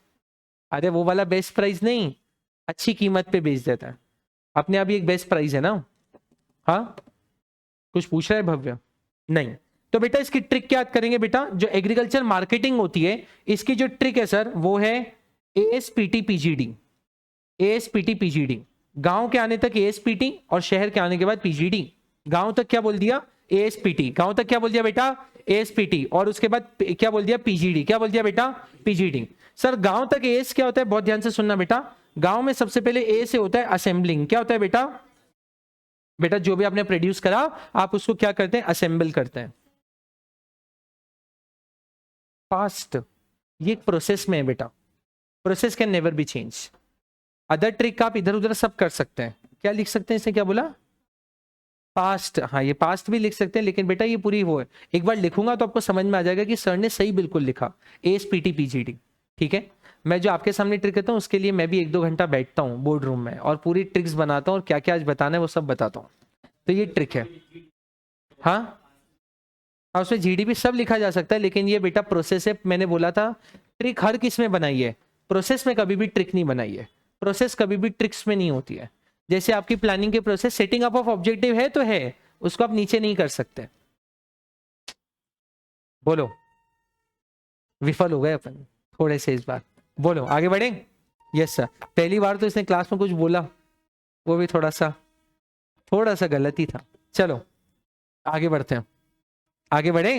अरे वो वाला बेस्ट प्राइस नहीं, अच्छी कीमत पे बेच देता है। अपने अभी एक बेस्ट प्राइस है ना? हाँ कुछ पूछ रहा है भव्य? नहीं। तो बेटा इसकी ट्रिक क्या करेंगे बेटा? जो एग्रीकल्चर मार्केटिंग होती है, इसकी जो ट्रिक है सर, वो है एएसपीटी पीजीडी। एएसपीटी पीजीडी, गांव के आने तक एएसपीटी और शहर के आने के बाद पीजीडी। गांव तक क्या बोल दिया? एएसपीटी। गांव तक क्या बोल दिया बेटा? एएसपीटी। और उसके बाद क्या बोल दिया? पीजीडी। क्या बोल दिया बेटा? पीजीडी। सर गांव तक एएस क्या होता है? बहुत ध्यान से सुनना बेटा। गांव में सबसे पहले ए से होता है असेंबलिंग। क्या होता है बेटा? बेटा जो भी आपने प्रोड्यूस करा, आप उसको क्या करते हैं? असेंबल करते हैं। पास्ट, ये एक प्रोसेस में है बेटा, process can never be change. Other trick आप इधर उधर सब कर सकते हैं, क्या लिख सकते हैं इसने, क्या बोला, पास्ट, हाँ ये पास्ट भी लिख सकते हैं, लेकिन बेटा ये पूरी वो है, एक बार लिखूंगा तो आपको समझ में आ जाएगा कि सर ने सही बिल्कुल लिखा, ASPTPGD। ठीक है, मैं जो आपके सामने ट्रिक करता हूँ उसके लिए मैं भी 1-2 घंटा बैठता हूँ बोर्ड रूम में और पूरी ट्रिक्स बनाता हूँ और क्या क्या आज बताना है वो सब बताता हूँ। तो ये ट्रिक है। हाँ हाँ, उसमें GDP सब लिखा जा सकता है, लेकिन ये बेटा प्रोसेस है, मैंने बोला था ट्रिक हर किस में बनाई है, प्रोसेस में कभी भी ट्रिक नहीं बनाई है, प्रोसेस कभी भी ट्रिक्स में नहीं होती है। जैसे आपकी प्लानिंग के process setting up of objective है तो है, उसको आप नीचे नहीं कर सकते। बोलो, विफल हो गए अपन थोड़े से इस बार, बोलो आगे बढ़े। यस सर, पहली बार तो इसने क्लास में कुछ बोला, वो भी थोड़ा सा गलत ही था। चलो आगे बढ़ते हैं, आगे बढ़े।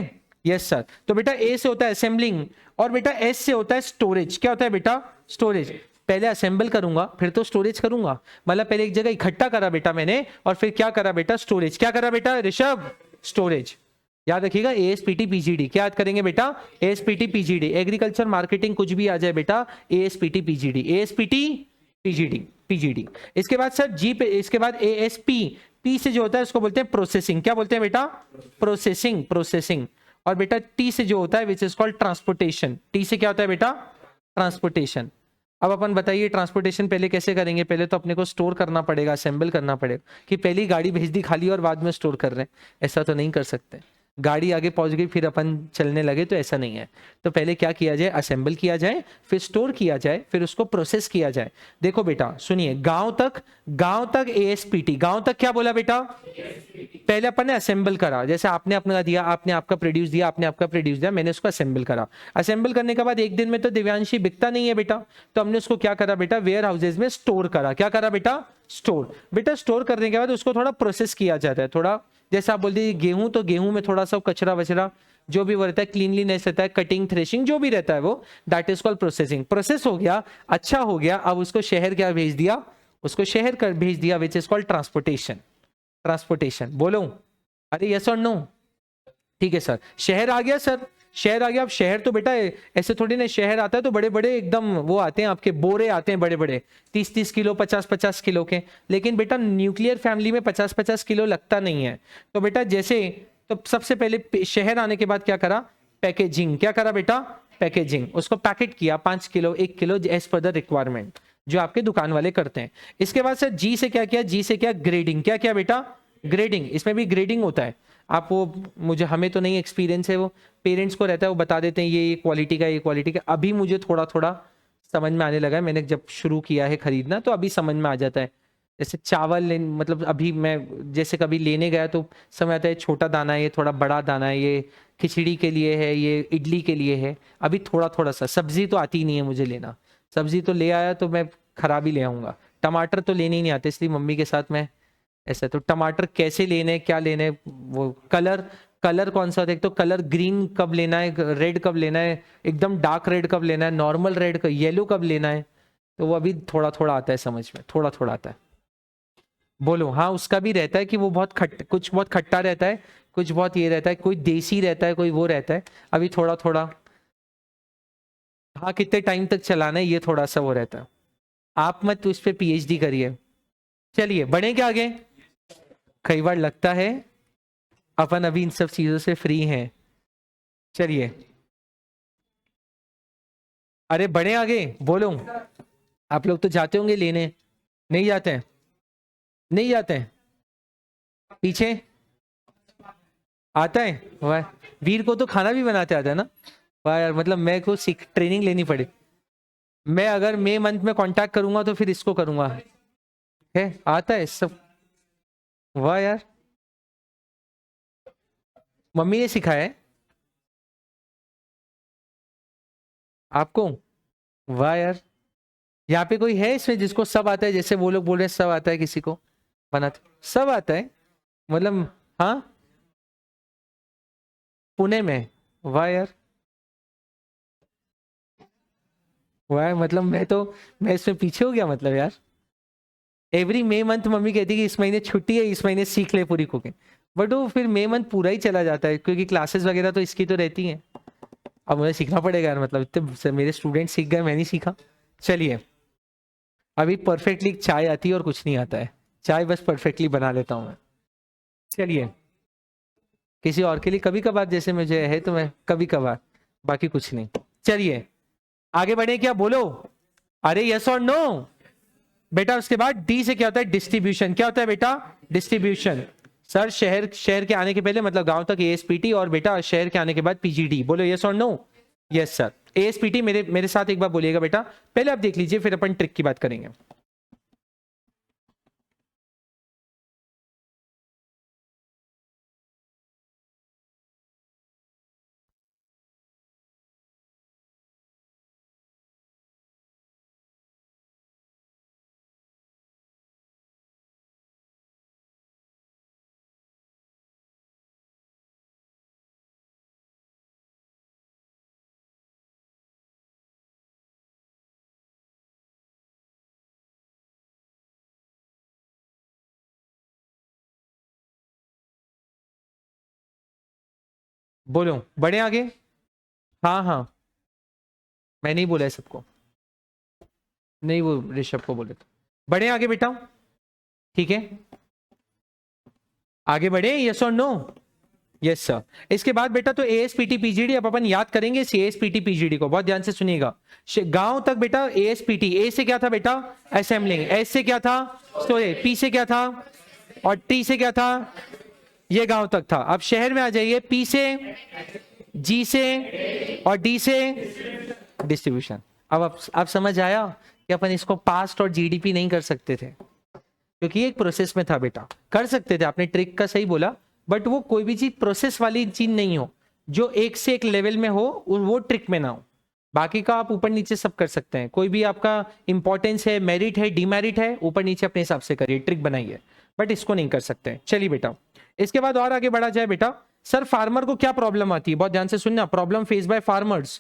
यस सर, तो बेटा ए से होता है असेंबलिंग और बेटा एस से होता है स्टोरेज। क्या होता है बेटा, स्टोरेज। पहले असेंबल करूंगा फिर तो स्टोरेज करूंगा, मतलब पहले एक जगह इकट्ठा करा बेटा मैंने और फिर क्या करा बेटा, स्टोरेज। क्या करा बेटा ऋषभ, स्टोरेज। याद रखिएगा ASPTPGD, क्या याद करेंगे बेटा, ASPTPGD। एग्रीकल्चर मार्केटिंग कुछ भी आ जाए बेटा, ASPTPGD, ASPTPGD। इसके बाद सर जी पे, इसके बाद ASP, P से जो होता है उसको बोलते हैं प्रोसेसिंग। क्या बोलते हैं बेटा, प्रोसेसिंग। और बेटा T से जो होता है which is called transportation. T से क्या होता है बेटा, ट्रांसपोर्टेशन। अब अपन बताइए ट्रांसपोर्टेशन पहले कैसे करेंगे, पहले तो अपने को स्टोर करना पड़ेगा, असेंबल करना पड़ेगा, कि पहली गाड़ी भेज दी खाली और बाद में स्टोर कर रहे हैं, ऐसा तो नहीं कर सकते। गाड़ी आगे पहुंच गई फिर अपन चलने लगे तो ऐसा नहीं है। तो पहले क्या किया जाए, असेंबल किया जाए, फिर स्टोर किया जाए, फिर उसको प्रोसेस किया जाए। देखो बेटा सुनिए, गांव तक ASPT, गांव तक क्या बोला बेटा, पहले अपन ने असेंबल करा, जैसे आपने अपना दिया, आपने आपका प्रोड्यूस दिया, आपने आपका प्रोड्यूस दिया, मैंने उसको असेंबल करा। असेंबल करने के बाद एक दिन में तो दिव्यांशी बिकता नहीं है बेटा, तो हमने उसको क्या करा बेटा, वेयर हाउसेज में स्टोर करा। क्या करा बेटा, स्टोर। बेटा स्टोर करने के बाद उसको थोड़ा प्रोसेस किया जाता है, थोड़ा जैसे आप बोल दीजिए गेहूं, तो गेहूं में थोड़ा सा कचरा वचरा जो भी वो रहता है, क्लीनलीनेस रहता है, कटिंग थ्रेशिंग जो भी रहता है वो, that is called processing. Process हो गया, अच्छा हो गया, अब उसको शहर क्या भेज दिया, उसको शहर कर भेज दिया, विच इज कॉल्ड ट्रांसपोर्टेशन। बोलो अरे यस और नो, ठीक है सर। शहर आ गया सर, शहर आ गया। अब शहर तो बेटा ऐसे थोड़ी ना, शहर आता है तो बड़े बड़े एकदम वो आते हैं, आपके बोरे आते हैं बड़े बड़े, 30-30 किलो 50-50 किलो के। लेकिन बेटा न्यूक्लियर फैमिली में 50-50 किलो लगता नहीं है। तो बेटा जैसे, तो सबसे पहले शहर आने के बाद क्या करा, पैकेजिंग। क्या करा बेटा, पैकेजिंग, उसको पैकेट किया 5 kilo 1 kilo as per the requirement, जो आपके दुकान वाले करते हैं। इसके बाद सर जी से क्या किया, जी से क्या, ग्रेडिंग। क्या किया बेटा, ग्रेडिंग। इसमें भी ग्रेडिंग होता है, आप वो, मुझे हमें तो नहीं एक्सपीरियंस है, वो पेरेंट्स को रहता है, वो बता देते हैं ये क्वालिटी का, ये क्वालिटी का। अभी मुझे थोड़ा थोड़ा समझ में आने लगा है, मैंने जब शुरू किया है खरीदना तो अभी समझ में आ जाता है। जैसे चावल मतलब अभी मैं जैसे कभी लेने गया तो समझ आता है छोटा दाना है, ये थोड़ा बड़ा दाना है, ये खिचड़ी के लिए है, ये इडली के लिए है। अभी थोड़ा थोड़ा सा, सब्जी तो आती नहीं है मुझे लेना, सब्जी तो ले आया तो मैं खराब ही ले आऊंगा। टमाटर तो लेने ही नहीं आते, इसलिए मम्मी के साथ मैं ऐसा। तो टमाटर कैसे लेने, क्या लेने, वो कलर कौन सा होता है, एक तो कलर ग्रीन कब लेना है, रेड कब लेना है, एकदम डार्क रेड कब लेना है, नॉर्मल रेड का, येलो कब लेना है, तो वो अभी थोड़ा थोड़ा आता है समझ में, थोड़ा थोड़ा आता है। बोलो हाँ, उसका भी रहता है कि वो बहुत कुछ बहुत खट्टा रहता है, कुछ बहुत ये रहता है, कोई देसी रहता है, कोई वो रहता है, अभी थोड़ा थोड़ा। हाँ कितने टाइम तक चलाना है ये थोड़ा सा वो रहता है, आप मत उस पर PhD करिए। चलिए बढ़े क्या आगे। कई बार लगता है अपन अभी इन सब चीजों से फ्री हैं, चलिए अरे बढ़े आगे। बोलो, आप लोग तो जाते होंगे लेने, नहीं जाते हैं, नहीं जाते हैं, पीछे आता है। वाह, वीर को तो खाना भी बनाते आता है ना। वाह यार, मतलब मैं को सीख ट्रेनिंग लेनी पड़ी। मैं अगर मई मंथ में कांटेक्ट करूंगा तो फिर इसको करूंगा, है आता है सब। वाह यार, मम्मी ने सिखाया है आपको। वाह यार, यहाँ पे कोई है इसमें जिसको सब आता है, जैसे वो लोग बोल रहे हैं सब आता है, किसी को बनाते सब आता है, मतलब। हाँ पुणे में, वाह यार, वाह, मतलब मैं इसमें पीछे हो गया मतलब यार। एवरी मई मंथ मम्मी कहती है कि इस महीने छुट्टी है, इस महीने सीख ले पूरी कुकिंग, बट वो फिर मई मंथ पूरा ही चला जाता है क्योंकि क्लासेस वगैरह तो इसकी तो रहती हैं। अब मुझे सीखना पड़ेगा यार, मतलब इतने मेरे स्टूडेंट सीख गए, मैं नहीं सीखा। चलिए, अभी परफेक्टली चाय आती है और कुछ नहीं आता है, चाय बस परफेक्टली बना लेता हूँ मैं। चलिए, किसी और के लिए कभी कभार जैसे मुझे है तो मैं कभी कभार, बाकी कुछ नहीं। चलिए आगे बढ़े क्या, बोलो अरे यस और नो बेटा। उसके बाद डी से क्या होता है, डिस्ट्रीब्यूशन। क्या होता है बेटा, डिस्ट्रीब्यूशन। सर शहर, शहर के आने के पहले मतलब गांव तक एएसपीटी, और बेटा शहर के आने के बाद पीजीडी। बोलो यस और नो। Yes sir. एएसपीटी मेरे मेरे साथ एक बार बोलिएगा बेटा, पहले आप देख लीजिए फिर अपन ट्रिक की बात करेंगे। बोलो बढ़े आगे। हाँ हाँ, मैं नहीं बोला है सबको, नहीं वो ऋषभ को बोले तो। बढ़े आगे बेटा, ठीक है आगे बढ़े, यस और नो। Yes sir. इसके बाद बेटा तो एएसपीटी पीजीडी, अब अपन याद करेंगे इस एएसपीटी पीजीडी को, बहुत ध्यान से सुनिएगा। गांव तक बेटा एएसपीटी, ए से क्या था बेटा, असेंबलिंग, एस से क्या था, स्टोरेज, पी से क्या था, और टी से क्या था, ये गांव तक था। अब शहर में आ जाइए, पी से, जी से, और डी से डिस्ट्रीब्यूशन। अब आप समझ आया कि अपन इसको पास्ट और जीडीपी नहीं कर सकते थे, क्योंकि एक प्रोसेस में था बेटा। कर सकते थे, आपने ट्रिक का सही बोला, बट वो कोई भी चीज प्रोसेस वाली चीज नहीं हो, जो एक से एक लेवल में हो, वो ट्रिक में ना हो। बाकी का आप ऊपर नीचे सब कर सकते हैं, कोई भी आपका इंपॉर्टेंस है, मेरिट है, डीमेरिट है, ऊपर नीचे अपने हिसाब से करिए, ट्रिक बनाइए, बट इसको नहीं कर सकते। चलिए बेटा, इसके बाद और आगे बढ़ा जाए बेटा। सर फार्मर को क्या प्रॉब्लम आती है, बहुत ध्यान से सुनना, problem face by farmers.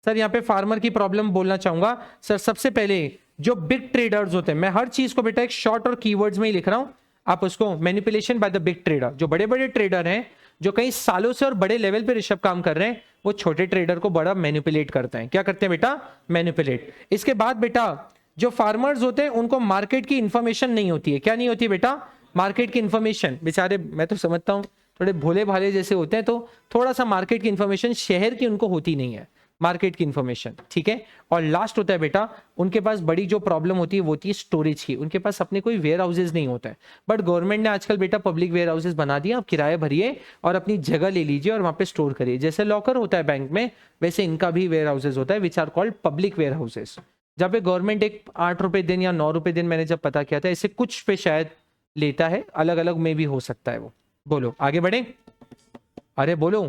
Sir यहाँ पे फार्मर की प्रॉब्लम बोलना चाहूंगा। सर सबसे पहले जो बिग ट्रेडर्स होते हैं, मैं हर चीज को बेटा एक शॉर्ट और कीवर्ड्स में ही लिख रहा हूं, आप उसको manipulation by the big trader, जो बड़े बड़े ट्रेडर हैं, जो कई सालों से और बड़े लेवल पे ऋषभ काम कर रहे हैं, वो छोटे ट्रेडर को बड़ा मैनिपुलेट करते हैं। क्या करते हैं बेटा, मैनिपुलेट। इसके बाद बेटा जो फार्मर्स होते हैं उनको मार्केट की इंफॉर्मेशन नहीं होती है। क्या नहीं होती है बेटा, मार्केट की इंफॉर्मेशन। बेचारे मैं तो समझता हूँ थोड़े भोले भाले जैसे होते हैं, तो थोड़ा सा मार्केट की इंफॉर्मेशन शहर की उनको होती नहीं है, मार्केट की इंफॉर्मेशन, ठीक है। और लास्ट होता है बेटा, उनके पास बड़ी जो प्रॉब्लम होती है वो होती है स्टोरेज की, उनके पास अपने कोई वेयर हाउसेज नहीं होता है। बट गवर्नमेंट ने आजकल बेटा पब्लिक वेयर हाउसेज बना दिया, आप किराया भरिए और अपनी जगह ले लीजिए और वहां पे स्टोर करिए। जैसे लॉकर होता है बैंक में, वैसे इनका भी वेयर हाउसेज होता है, which are called public warehouses, जहाँ पे गवर्नमेंट एक 8 रुपए दिन या 9 रुपए दिन, मैंने जब पता किया था, इससे कुछ पे शायद लेता है, अलग अलग में भी हो सकता है वो। बोलो आगे बढ़े, अरे बोलो।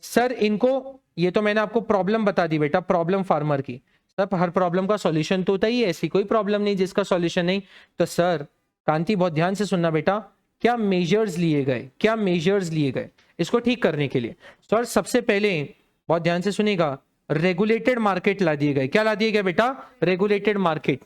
सर इनको, ये तो मैंने आपको प्रॉब्लम बता दी बेटा, प्रॉब्लम फार्मर की। सब हर प्रॉब्लम का सॉल्यूशन तो होता ही है, ऐसी कोई प्रॉब्लम नहीं जिसका सॉल्यूशन नहीं। तो सर कांति बहुत ध्यान से सुनना बेटा, क्या मेजर्स लिए गए, क्या मेजर्स लिए गए इसको ठीक करने के लिए। सर सबसे पहले बहुत ध्यान से सुनिएगा, रेगुलेटेड मार्केट ला दिए गए। क्या ला दिए गए बेटा, regulated market.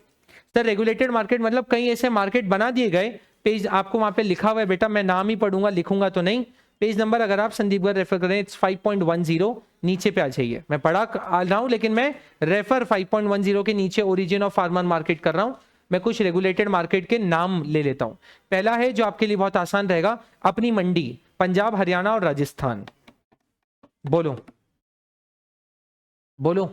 Sir regulated market मतलब कई ऐसे मार्केट बना दिए गए, पेज आपको वहां पे लिखा हुआ है बेटा, मैं नाम ही पढ़ूंगा, लिखूंगा तो नहीं। पेज नंबर अगर आप संदीप घर रेफर करें, इट्स 5.10, नीचे पे आ जाइए। मैं पढ़ा आ रहा हूं लेकिन मैं रेफर 5.10 के नीचे ओरिजिन ऑफ फार्मर मार्केट कर रहा हूं। मैं कुछ रेगुलेटेड मार्केट के नाम ले लेता हूं। पहला है जो आपके लिए बहुत आसान रहेगा, अपनी मंडी, पंजाब, हरियाणा और राजस्थान। बोलो बोलो,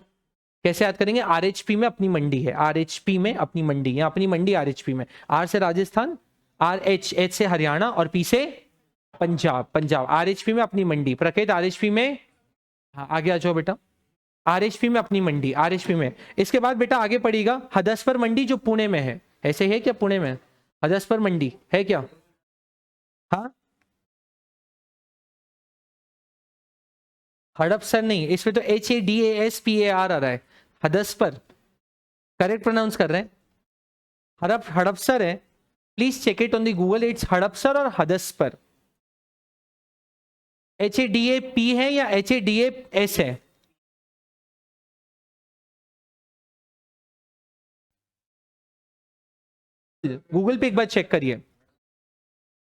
कैसे याद करेंगे, आरएचपी में अपनी मंडी है, आरएचपी में अपनी मंडी है, अपनी मंडी आरएचपी में। आर से राजस्थान, एच से हरियाणा और पी से पंजाब, पंजाब आरएचपी में अपनी मंडी। प्रकृत आरएचपी में, हाँ आगे आ जाओ बेटा, आरएचपी में अपनी मंडी, आरएचपी में। इसके बाद बेटा आगे पड़ेगा हदसपर मंडी, जो पुणे में है। ऐसे है क्या, पुणे में हदसपर मंडी है क्या, हाँ हड़पसर नहीं, इसमें तो HADASPAR आ रहा है, हदसपर करेक्ट प्रोनाउंस कर रहे हैं, हड़पसर है। Please check it on the Google, it's Hadapsar और हदसपर। HADAP है या HADAS है, गूगल पे एक बार चेक करिए।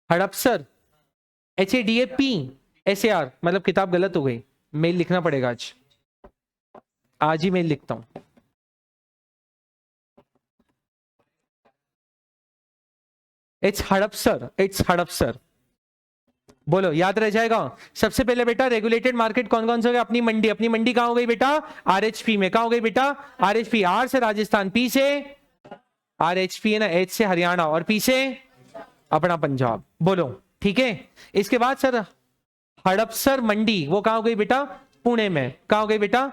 हड़पसर, HADAPSAR, मतलब किताब गलत हो गई, मेल लिखना पड़ेगा आज। आज ही मैं लिखता हूं। It's Hadapsar, it's Hadapsar. बोलो, याद रह जाएगा। सबसे पहले बेटा रेगुलेटेड मार्केट कौन कौन से हो गए? अपनी मंडी, अपनी मंडी कहां हो गई बेटा? आरएचपी में। कहां हो गई बेटा? आरएचपी। आर से राजस्थान, पी से आरएचपी है ना, एच से हरियाणा और पी से अपना पंजाब। बोलो ठीक है। इसके बाद सर हड़पसर मंडी वो कहां हो गई बेटा? पुणे में। कहां हो गई बेटा?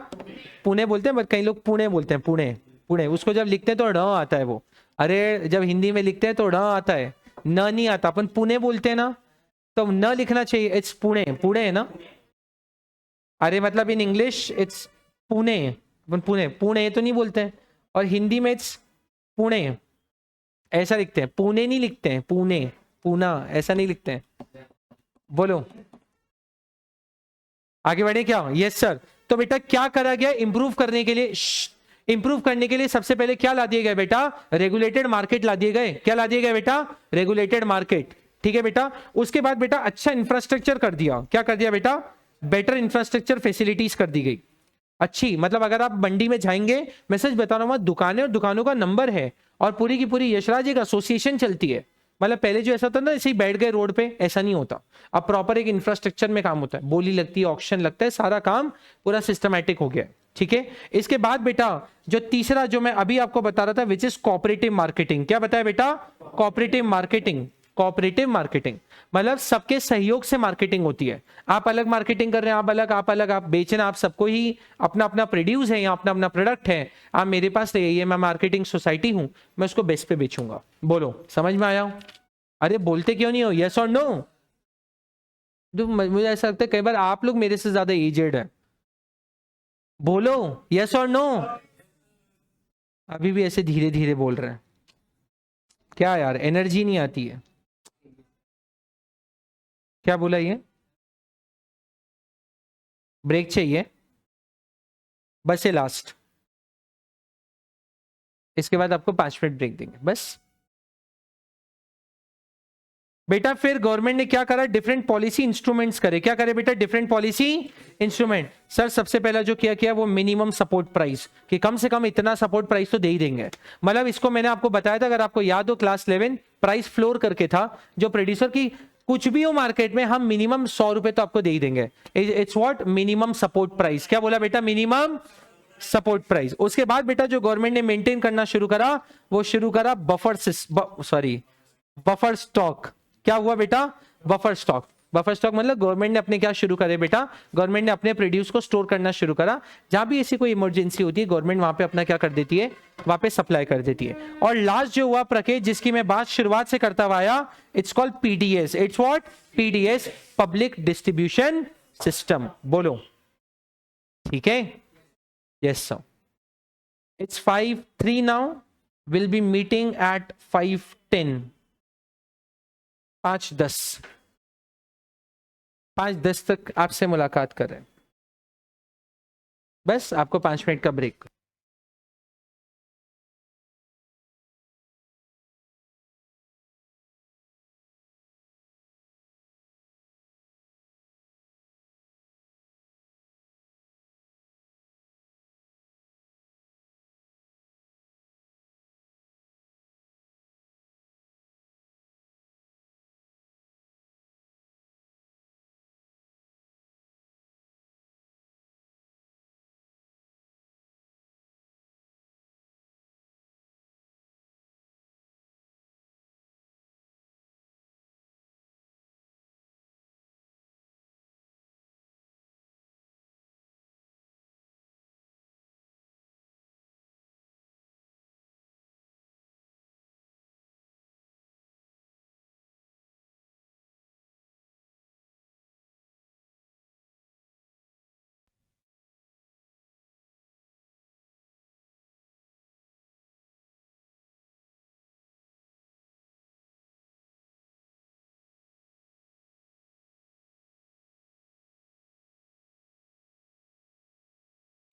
पुणे बोलते हैं, बट कई लोग पुणे बोलते हैं। पुणे, पुणे। उसको जब लिखते हैं तो ढ आता है वो। अरे जब हिंदी में लिखते हैं तो ढ आता है, न नहीं आता। अपन पुणे बोलते हैं ना, तो न लिखना चाहिए। इट्स पुणे, पुणे है ना। अरे मतलब इन इंग्लिश इट्स पुणे। अपन पुणे, पुणे तो नहीं बोलते हैं। और हिंदी में इट्स पुणे, ऐसा लिखते हैं। पुणे नहीं लिखते हैं, पुणे, पूना ऐसा नहीं लिखते हैं। बोलो आगे बढ़े क्या? Yes sir. तो बेटा क्या करा गया इंप्रूव करने के लिए? इंप्रूव करने के लिए सबसे पहले क्या ला दिए गए बेटा? रेगुलेटेड मार्केट ला दिए गए। क्या ला दिए गए बेटा? Regulated market. ठीक है बेटा। उसके बाद बेटा अच्छा इंफ्रास्ट्रक्चर कर दिया। क्या कर दिया बेटा? बेटर इंफ्रास्ट्रक्चर फैसिलिटीज कर दी गई। अच्छी, मतलब अगर आप मंडी में जाएंगे, मैं सच बता रहा हूं, दुकानें और दुकानों का नंबर है, और पूरी की पूरी यशराज एक एसोसिएशन चलती है। मतलब पहले जो ऐसा होता ना, ऐसे ही बैठ गए रोड पे, ऐसा नहीं होता। अब प्रॉपर एक इंफ्रास्ट्रक्चर में काम होता है, बोली लगती है, ऑक्शन लगता है, सारा काम पूरा सिस्टमैटिक हो गया है। ठीक है। इसके बाद बेटा जो तीसरा जो मैं अभी आपको बता रहा था, विच इज कोऑपरेटिव मार्केटिंग। क्या बताया बेटा? Cooperative marketing. कोऑपरेटिव मार्केटिंग मतलब सबके सहयोग से मार्केटिंग होती है। आप अलग मार्केटिंग कर रहे हैं, आप अलग, आप अलग, आप बेचना, आप सबको ही अपना अपना प्रोड्यूस है या अपना अपना प्रोडक्ट है, आप मेरे पास ले आइए, मैं मार्केटिंग सोसाइटी हूं, मैं उसको बेस्ट पे बेचूंगा। बोलो समझ में आया? अरे बोलते क्यों नहीं हो? यस और नो? जो मुझे ऐसा लगता है कई बार आप लोग मेरे से ज्यादा एजेड है। बोलो यस और नो। अभी भी ऐसे धीरे धीरे बोल रहे हैं, क्या यार एनर्जी नहीं आती है? क्या बोला ये? ब्रेक चाहिए? बस ये लास्ट, इसके बाद आपको 5 मिनट ब्रेक देंगे बस। बेटा फिर गवर्नमेंट ने क्या करा? डिफरेंट पॉलिसी इंस्ट्रूमेंट्स करे। क्या करे बेटा? Different policy instrument. सर सबसे पहला जो किया किया वो मिनिमम सपोर्ट प्राइस, कि कम से कम इतना सपोर्ट प्राइस तो दे ही देंगे। मतलब इसको मैंने आपको बताया था, अगर आपको याद हो, क्लास 11 प्राइस फ्लोर करके था, जो प्रोड्यूसर की कुछ भी हो मार्केट में, हम मिनिमम 100 रुपए तो आपको दे ही देंगे। It's what? Minimum support price. क्या बोला बेटा? Minimum support price. उसके बाद बेटा जो गवर्नमेंट ने मेंटेन करना शुरू करा, वो शुरू करा बफर सॉरी बफर स्टॉक। क्या हुआ बेटा? Buffer stock. बफर स्टॉक मतलब गवर्नमेंट ने अपने क्या शुरू करे बेटा? गवर्नमेंट ने अपने प्रोड्यूस को स्टोर करना शुरू करा। जहां भी ऐसी कोई इमरजेंसी होती है, गवर्नमेंट वहां पे अपना क्या कर देती है? वहां पे सप्लाई कर देती है। और लास्ट जो हुआ प्रकेश, जिसकी मैं बात शुरुआत से करता हुआ आया, it's called PDS. It's what? PDS, public distribution system. बोलो ठीक है। Yes sir. It's 5:03 now. We'll be meeting at 5:10. 5:10, 5:10 तक आपसे मुलाकात कर रहे हैं। बस आपको 5 मिनट का ब्रेक।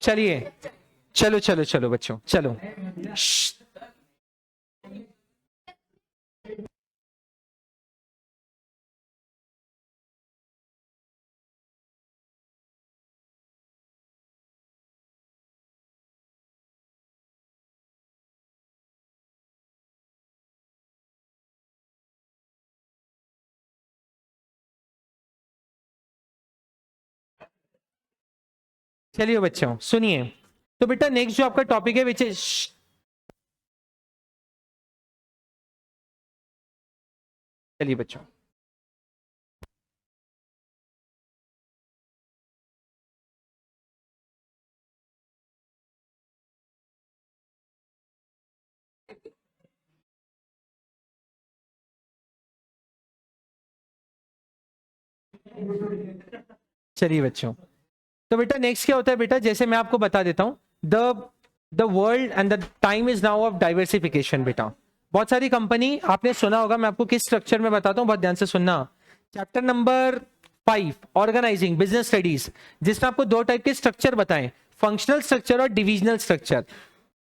चलिए, चलो चलो चलो बच्चों, चलो। चलिए बच्चों सुनिए, तो बेटा नेक्स्ट जो आपका टॉपिक है विच इज, चलिए बच्चों चलिए बच्चों, तो बेटा नेक्स्ट क्या होता है बेटा, जैसे मैं आपको बता देता हूं, the the world and the time is now of diversification. बेटा बहुत सारी कंपनी आपने सुना होगा, मैं आपको किस स्ट्रक्चर में बताता हूं, बहुत ध्यान से सुनना। Chapter number 5 organising business studies, जिसमें आपको दो टाइप के स्ट्रक्चर बताएं, फंक्शनल स्ट्रक्चर और divisional structure.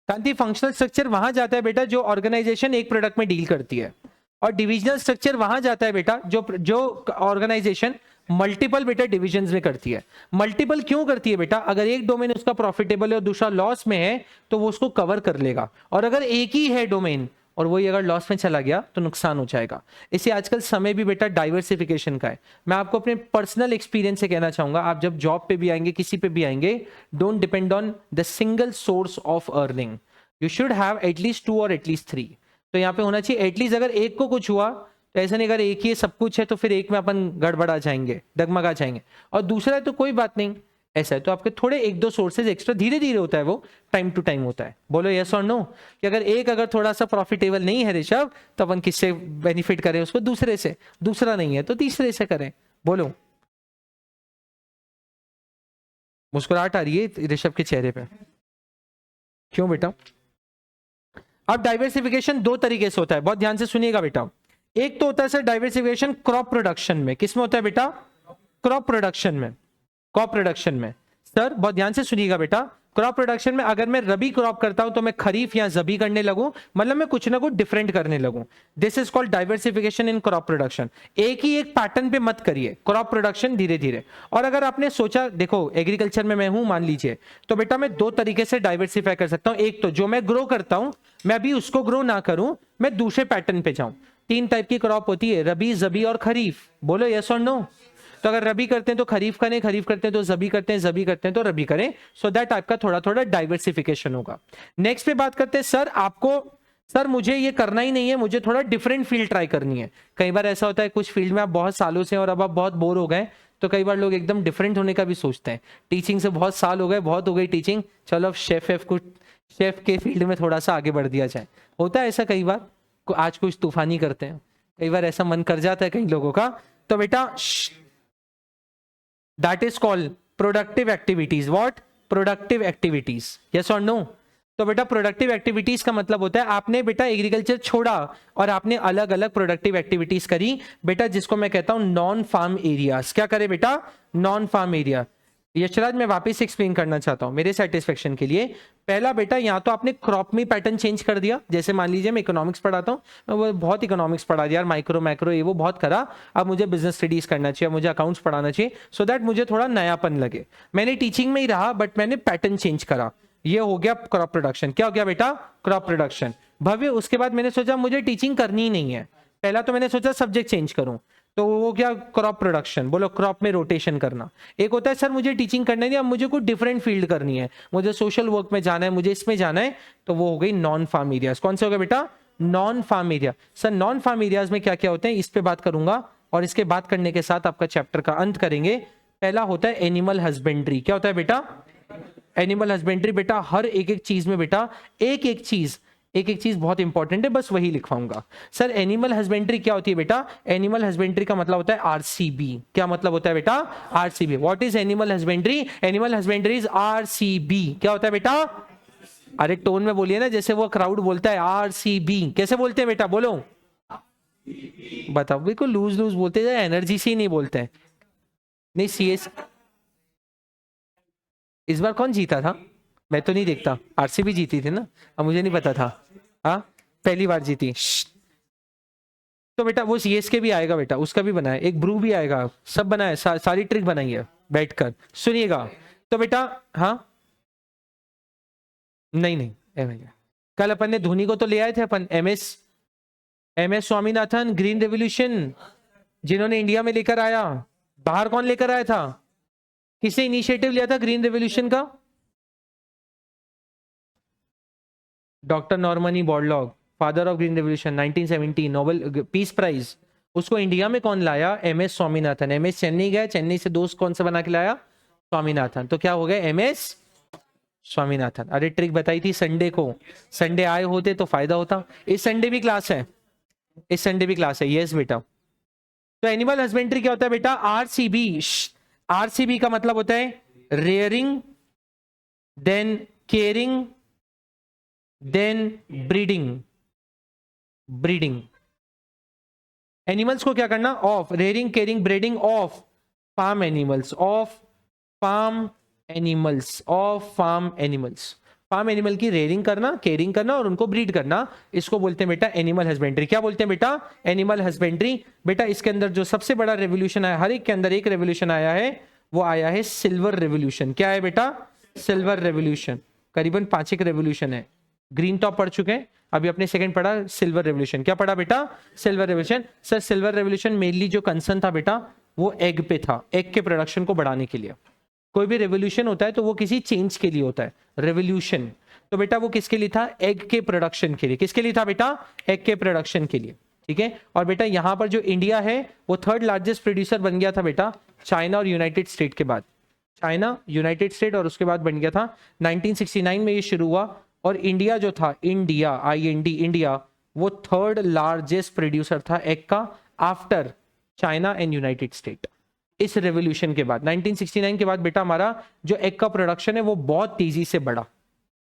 Shanti, functional structure वहां जाता है बेटा जो ऑर्गेनाइजेशन एक प्रोडक्ट में डील करती है, और डिविजनल स्ट्रक्चर वहां जाता है बेटा जो जो ऑर्गेनाइजेशन मल्टीपल बेटा डिविजन्स में करती है। मल्टीपल क्यों करती है बेटा, अगर एक डोमेन उसका प्रॉफिटेबल है और दूसरा लॉस में है तो वो उसको कवर कर लेगा, और अगर एक ही है डोमेन और वही अगर लॉस में चला गया तो नुकसान हो जाएगा। इसे आजकल समय भी बेटा डाइवर्सिफिकेशन का है। मैं आपको अपने पर्सनल एक्सपीरियंस से कहना चाहूंगा, आप जब जॉब पे भी आएंगे, किसी पे भी आएंगे, don't depend on the single source of earning, you should have at least 2 और एटलीस्ट 3। तो यहाँ पे होना चाहिए एटलीस्ट, अगर एक को कुछ हुआ तो ऐसा नहीं, अगर एक ही सब कुछ है तो फिर एक में अपन गड़बड़ा जाएंगे, डगमगा जाएंगे, और दूसरा है तो कोई बात नहीं, ऐसा है तो आपके थोड़े 1-2 सोर्सेज एक्स्ट्रा, धीरे धीरे होता है वो, टाइम टू टाइम होता है। बोलो यस और नो, कि अगर थोड़ा सा प्रॉफिटेबल नहीं है ऋषभ, तो अपन किससे बेनिफिट करें उसको, दूसरे से, दूसरा नहीं है तो तीसरे से करें। बोलो, मुस्कुराहट आ रही है ऋषभ के चेहरे पे, क्यों बेटा? अब डाइवर्सिफिकेशन 2 तरीके से होता है, बहुत ध्यान से सुनिएगा बेटा। एक तो होता है सर डाइवर्सिफिकेशन क्रॉप प्रोडक्शन में, किसमें होता है बेटा? क्रॉप प्रोडक्शन में। क्रॉप प्रोडक्शन में सर बहुत ध्यान से सुनिएगा बेटा, क्रॉप प्रोडक्शन में अगर मैं रबी क्रॉप करता हूं तो मैं खरीफ या जबी करने लगूं, मतलब मैं कुछ ना कुछ डिफरेंट करने लगूं, this is called diversification in crop production. एक ही एक पैटर्न पे मत करिए क्रॉप प्रोडक्शन, धीरे धीरे। और अगर आपने सोचा, देखो एग्रीकल्चर में मैं हूं मान लीजिए, तो बेटा मैं 2 तरीके से डाइवर्सिफाई कर सकता हूं। एक तो जो मैं ग्रो करता हूं, मैं अभी उसको ग्रो ना करूं, मैं दूसरे पैटर्न पे जाऊं। 3 टाइप की क्रॉप होती है, रबी, जबी और खरीफ। बोलो यस और नो। तो अगर रबी करते हैं तो खरीफ करें, खरीफ करते हैं तो जबी करते हैं, जबी करते हैं तो रबी करें, सो दैट आपका थोड़ा थोड़ा डाइवर्सिफिकेशन होगा। नेक्स्ट पे बात करते हैं, सर मुझे ये करना ही नहीं है, मुझे थोड़ा डिफरेंट फील्ड ट्राई करनी है। कई बार ऐसा होता है कुछ फील्ड में आप बहुत सालों से और अब आप बहुत बोर हो गए, तो कई बार लोग एकदम डिफरेंट होने का भी सोचते हैं। टीचिंग से बहुत साल हो गए, बहुत हो गई टीचिंग, चलो अब शेफ के फील्ड में थोड़ा सा आगे बढ़ दिया जाए। होता है ऐसा कई बार, आज कुछ तूफानी करते हैं, कई बार ऐसा मन कर जाता है कई लोगों का। तो बेटा that is called productive activities. What? Productive activities. Yes or no? तो बेटा प्रोडक्टिव एक्टिविटीज का मतलब होता है आपने बेटा एग्रीकल्चर छोड़ा और आपने अलग अलग प्रोडक्टिव एक्टिविटीज करी बेटा, जिसको मैं कहता हूं नॉन फार्म एरियाज। क्या करे बेटा? Non farm area. यशराज मैं वापस एक्सप्लेन करना चाहता हूं मेरे सेटिस्फेक्शन के लिए। पहला बेटा, यहाँ तो आपने क्रॉप में पैटर्न चेंज कर दिया, जैसे मान लीजिए मैं इकोनॉमिक्स पढ़ाता हूँ, मैं वो बहुत इकोनॉमिक्स पढ़ा दिया यार, माइक्रो मैक्रो ये वो बहुत करा, अब मुझे बिजनेस स्टडीज करना चाहिए, मुझे अकाउंट्स पढ़ाना चाहिए, सो दैट मुझे थोड़ा नयापन लगे। मैंने टीचिंग में ही रहा बट मैंने पैटर्न चेंज करा, ये हो गया क्रॉप प्रोडक्शन। क्या हो गया बेटा? Crop production. भव्य, उसके बाद मैंने सोचा मुझे टीचिंग करनी ही नहीं है, पहला तो मैंने सोचा सब्जेक्ट चेंज करूं, तो वो क्या? Crop production. बोलो क्रॉप में रोटेशन करना। एक होता है सर मुझे टीचिंग करना नहीं, अब मुझे कुछ डिफरेंट फील्ड करनी है, मुझे सोशल वर्क में जाना है, मुझे इसमें जाना है, तो वो हो गई नॉन फार्म एरियाज। कौन से हो गए बेटा? Non farm area. Sir non farm areas में क्या क्या होते हैं इस पे बात करूंगा, और इसके बात करने के साथ आपका चैप्टर का अंत करेंगे। पहला होता है एनिमल हस्बेंड्री। क्या होता है बेटा? Animal husbandry. बेटा हर एक एक चीज में बेटा एक एक चीज बहुत इंपॉर्टेंट है, बस वही लिखवाऊंगा। सर एनिमल हस्बेंड्री क्या होती है बेटा? एनिमल हस्बेंड्री का मतलब होता है आरसीबी। क्या मतलब होता है बेटा? RCB. What is animal husbandry? Animal husbandry is RCB. क्या होता है बेटा? अरे टोन में बोलिए ना, जैसे वो क्राउड बोलता है आरसीबी, कैसे बोलते हैं बेटा? बोलो, बताओ। बिल्कुल लूज लूज बोलते हैं, एनर्जी से ही नहीं बोलते हैं। नहीं सीएस, इस बार कौन जीता था? मैं तो नहीं देखता, आरसीबी जीती थी ना, अब मुझे नहीं पता था। हाँ पहली बार जीती। तो बेटा वो सीएसके भी आएगा बेटा, उसका भी बनाया, एक ब्रू भी आएगा, सब बनाया, सारी ट्रिक बनाई है, बैठकर सुनिएगा। तो बेटा हाँ, नहीं नहीं भैया, कल अपन ने धोनी को तो ले आए थे अपन, एमएस स्वामीनाथन, ग्रीन रेवोल्यूशन, जिन्होंने इंडिया में लेकर आया। बाहर कौन लेकर आया था? किसने इनिशिएटिव लिया था ग्रीन रेवोल्यूशन का? Doctor Norman Borlaug, father of green revolution, 1970 Nobel peace prize. उसको इंडिया में कौन लाया? एमएस स्वामीनाथन। एमएस चेन्नई गया, चेन्नई से दोस्त कौन सा बना के लाया? स्वामीनाथन। तो क्या हो गया? एमएस स्वामीनाथन। अरे ट्रिक बताई थी संडे को, संडे आए होते तो फायदा होता। इस संडे भी क्लास है, इस संडे भी क्लास है। यस बेटा। तो एनिमल हस्बेंड्री क्या होता है बेटा? आरसीबी। आरसीबी का मतलब होता है rearing, then caring, then breeding. Breeding. Animals को क्या करना? Of rearing, caring, breeding of farm animals, of farm animals, of farm animals. Farm animal की रेयरिंग करना, केयरिंग करना और उनको ब्रीड करना, इसको बोलते हैं बेटा एनिमल हस्बेंड्री। क्या बोलते हैं बेटा? Animal husbandry. बेटा इसके अंदर जो सबसे बड़ा रेवोल्यूशन आया, हर एक के अंदर एक रेवोल्यूशन आया है, वो आया है सिल्वर रेवोल्यूशन। क्या है बेटा? Silver revolution. करीबन 5 रेवोल्यूशन है। ग्रीन टॉप पढ़ चुके हैं, अभी अपने सेकंड पढ़ा सिल्वर रेवोल्यूशन। क्या पढ़ा बेटा? Silver revolution. Sir silver revolution mainly जो कंसर्न था बेटा वो एग पे था, एग के प्रोडक्शन को बढ़ाने के लिए। कोई भी रेवोल्यूशन होता है तो वो किसी चेंज के लिए होता है, रेवोल्यूशन। तो बेटा वो किसके लिए था? एग के प्रोडक्शन के लिए। किसके लिए था बेटा? एग के प्रोडक्शन के लिए। ठीक है। और बेटा यहां पर जो इंडिया है वो 3rd लार्जेस्ट प्रोड्यूसर बन गया था बेटा, चाइना और यूनाइटेड स्टेट के बाद। चाइना, यूनाइटेड स्टेट और उसके बाद बन गया था 1969 में ये शुरू हुआ। और इंडिया जो था, इंडिया IND इंडिया, वो 3rd लार्जेस्ट प्रोड्यूसर था एग का after China and United state. इस रेवोल्यूशन के बाद 1969 के बाद बेटा हमारा जो एग का प्रोडक्शन है वो बहुत तेजी से बढ़ा।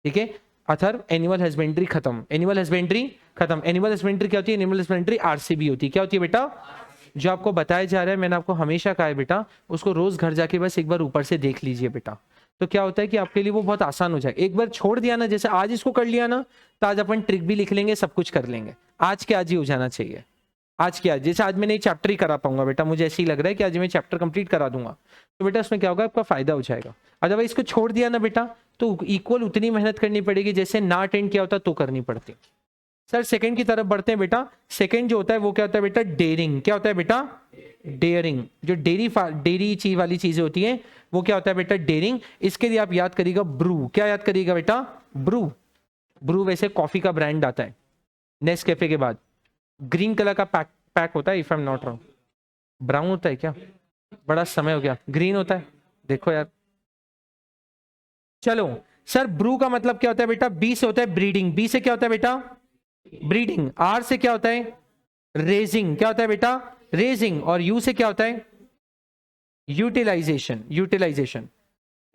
ठीक है। अथर एनिमल हस्बेंड्री खत्म, एनिमल हस्बेंड्री खत्म। एनिमल हस्बेंड्री क्या होती है? एनिमल हस्बेंड्री आरसीबी होती है। क्या होती है बेटा? जो आपको बताया जा रहा है, मैंने आपको हमेशा कहा है बेटा, उसको रोज घर जाके बस एक बार ऊपर से देख लीजिए बेटा। तो क्या होता है कि आपके लिए वो बहुत आसान हो जाए। एक बार छोड़ दिया ना, जैसे आज इसको कर लिया ना, तो आज अपन ट्रिक भी लिख लेंगे, सब कुछ कर लेंगे। आज के आज ही हो जाना चाहिए। आज क्या, जैसे आज मैं नहीं चैप्टर ही करा पाऊंगा बेटा, मुझे ऐसे ही लग रहा है कि आज मैं चैप्टर कंप्लीट करा दूंगा, तो बेटा उसमें क्या होगा? आपका फायदा हो जाएगा। अदरवाइज इसको छोड़ दिया ना बेटा तो इक्वल उतनी मेहनत करनी पड़ेगी जैसे ना अटेंड किया होता तो करनी पड़ती। सर सेकंड की तरफ बढ़ते हैं बेटा। सेकंड जो होता है वो क्या होता है बेटा? डेयरिंग। क्या होता है बेटा? डेयरिंग। जो डेयरी चीज वाली चीजें होती हैं वो क्या होता है बेटा? डेयरिंग। इसके लिए आप याद करिएगा ब्रू। क्या याद करिएगा बेटा? ब्रू। ब्रू वैसे कॉफी का ब्रांड आता है नेस्कैफे के बाद। ग्रीन कलर का पैक होता है, if I am not wrong. Brown होता है क्या? बड़ा समय हो गया। ग्रीन होता है, देखो यार। चलो सर, ब्रू का मतलब क्या होता है बेटा? बी से होता है ब्रीडिंग। बी से क्या होता है बेटा? ब्रीडिंग। आर से क्या होता है? रेजिंग। क्या होता है बेटा? रेजिंग। और यू से क्या होता है? यूटिलाइजेशन। यूटिलाइजेशन।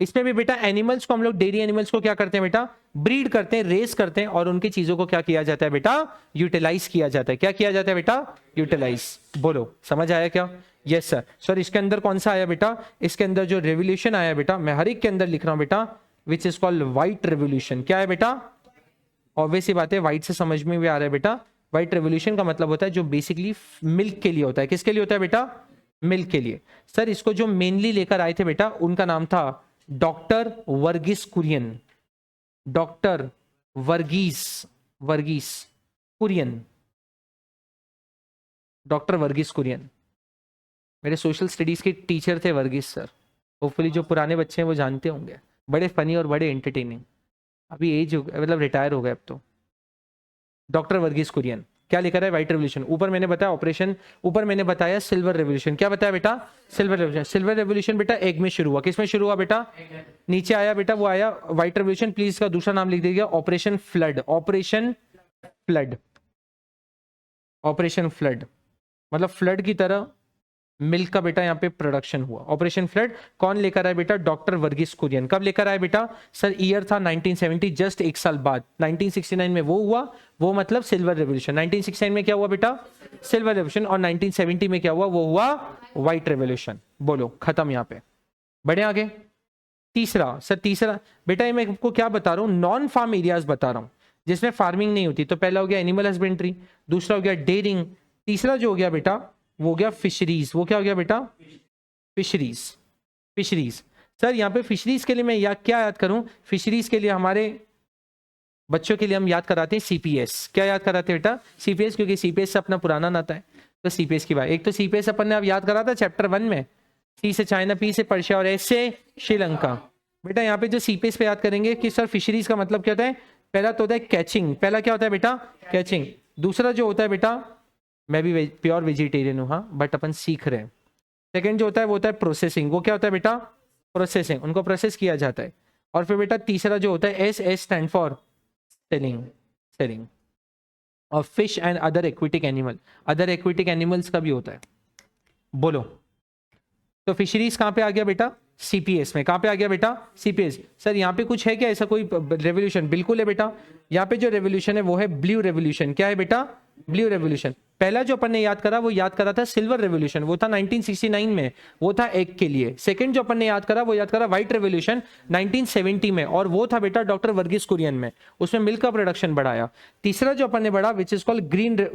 इसमें भी बेटा एनिमल्स को हम लोग, डेयरी एनिमल्स को क्या करते हैं बेटा? ब्रीड करते हैं, रेस करते हैं, और उनकी चीजों को क्या किया जाता है बेटा? यूटिलाइज किया जाता है। क्या किया जाता है बेटा? यूटिलाइज। बोलो समझ आया क्या? Yes sir. सर इसके अंदर कौन सा आया बेटा? इसके अंदर जो रेवोल्यूशन आया बेटा, मैं हर एक के अंदर लिख रहा हूं बेटा, which is called white revolution. क्या है बेटा? ऑब्वियस ही बात है, व्हाइट से समझ में भी आ रहा है बेटा। व्हाइट रेवोल्यूशन का मतलब होता है जो बेसिकली मिल्क के लिए होता है। किसके लिए होता है बेटा? मिल्क के लिए। सर इसको जो मेनली लेकर आए थे बेटा उनका नाम था doctor Verghese Kurien. Doctor Verghese Kurien. Doctor Verghese Kurien मेरे सोशल स्टडीज के टीचर थे, वर्गीस सर। होपफुली जो पुराने बच्चे हैं वो जानते होंगे। बड़े फनी और बड़े एंटरटेनिंग। अभी एज हो गया, मतलब रिटायर हो गए अब तो। डॉक्टर वर्गीस कुरियन क्या लेकर है? White revolution. ऊपर मैंने बताया ऑपरेशन, ऊपर मैंने बताया सिल्वर रेवोल्यूशन। क्या बताया बेटा? Silver revolution. सिल्वर रेवोल्यूशन बेटा एग में शुरू हुआ। किस में शुरू हुआ बेटा? नीचे आया बेटा, वो आया व्हाइट रेवोल्यूशन। प्लीज इसका दूसरा नाम लिख दीजिएगा, operation flood. Operation flood. Operation flood मतलब फ्लड की तरह मिल्क का बेटा यहाँ पे प्रोडक्शन हुआ। ऑपरेशन फ्लड कौन लेकर आया बेटा? डॉक्टर वर्गीस कुरियन। कब लेकर आया बेटा? सर ईयर था 1970, जस्ट एक साल बाद 1969 में वो हुआ। वो मतलब सिल्वर रेवोल्यूशन। 1969 में क्या हुआ बेटा? Silver revolution. और 1970 में क्या हुआ? वो हुआ व्हाइट रेवोल्यूशन। बोलो खत्म यहाँ पे। बढ़े आगे। तीसरा सर, तीसरा बेटा ये मैं आपको क्या बता रहा हूँ? नॉन फार्म एरियाज बता रहा हूँ जिसमें फार्मिंग नहीं होती। तो पहला हो गया एनिमल हस्बेंड्री, दूसरा हो गया डेयरिंग, तीसरा जो हो गया बेटा वो हो गया फिशरीज। वो क्या हो गया बेटा? फिशरीज। फिशरीज। सर यहाँ पे फिशरीज के लिए मैं क्या याद करूं? फिशरीज के लिए हमारे बच्चों के लिए हम याद कराते हैं सीपीएस। क्या याद कराते हैं बेटा? सीपीएस, क्योंकि सीपीएस से अपना पुराना नाता है। तो सीपीएस की बात, एक तो सीपीएस अपन ने अब याद करा था चैप्टर 1 में, सी से चाइना, पी से पर्शिया और एस से श्रीलंका। बेटा यहाँ पे जो सीपेस पे याद करेंगे कि सर फिशरीज का मतलब क्या होता है, पहला तो होता है कैचिंग, पहला क्या होता है बेटा कैचिंग। दूसरा जो होता है बेटा, मैं भी प्योर वेजिटेरियन हूँ हाँ, बट अपन सीख रहे हैं। सेकंड जो होता है वो होता है प्रोसेसिंग, वो क्या होता है बेटा प्रोसेसिंग, उनको प्रोसेस किया जाता है। और फिर बेटा तीसरा जो होता है S, S stand for selling, selling. और fish and other aquatic animal, other aquatic animals का भी होता है। बोलो तो फिशरीज कहाँ पे आ गया बेटा, सीपीएस में। कहाँ पे आ गया बेटा सीपीएस। सर यहाँ पे कुछ है क्या ऐसा कोई रेवोल्यूशन, बिल्कुल है बेटा। यहाँ पे जो रेवोल्यूशन है वो है ब्लू रेवोल्यूशन। क्या है बेटा ब्लू रेवोल्यूशन। पहला जो अपन ने याद करा वो याद करा था सिल्वर रेवोल्यूशन, वो था 1969 में, वो था एग के लिए। सेकंड जो अपन ने याद करा वो याद करा व्हाइट रेवोल्यूशन 1970 में, और वो था बेटा डॉक्टर वर्गीस कुरियन में, उसमें मिल्क का प्रोडक्शन बढ़ाया। तीसरा जो अपन ने बढ़ा which is called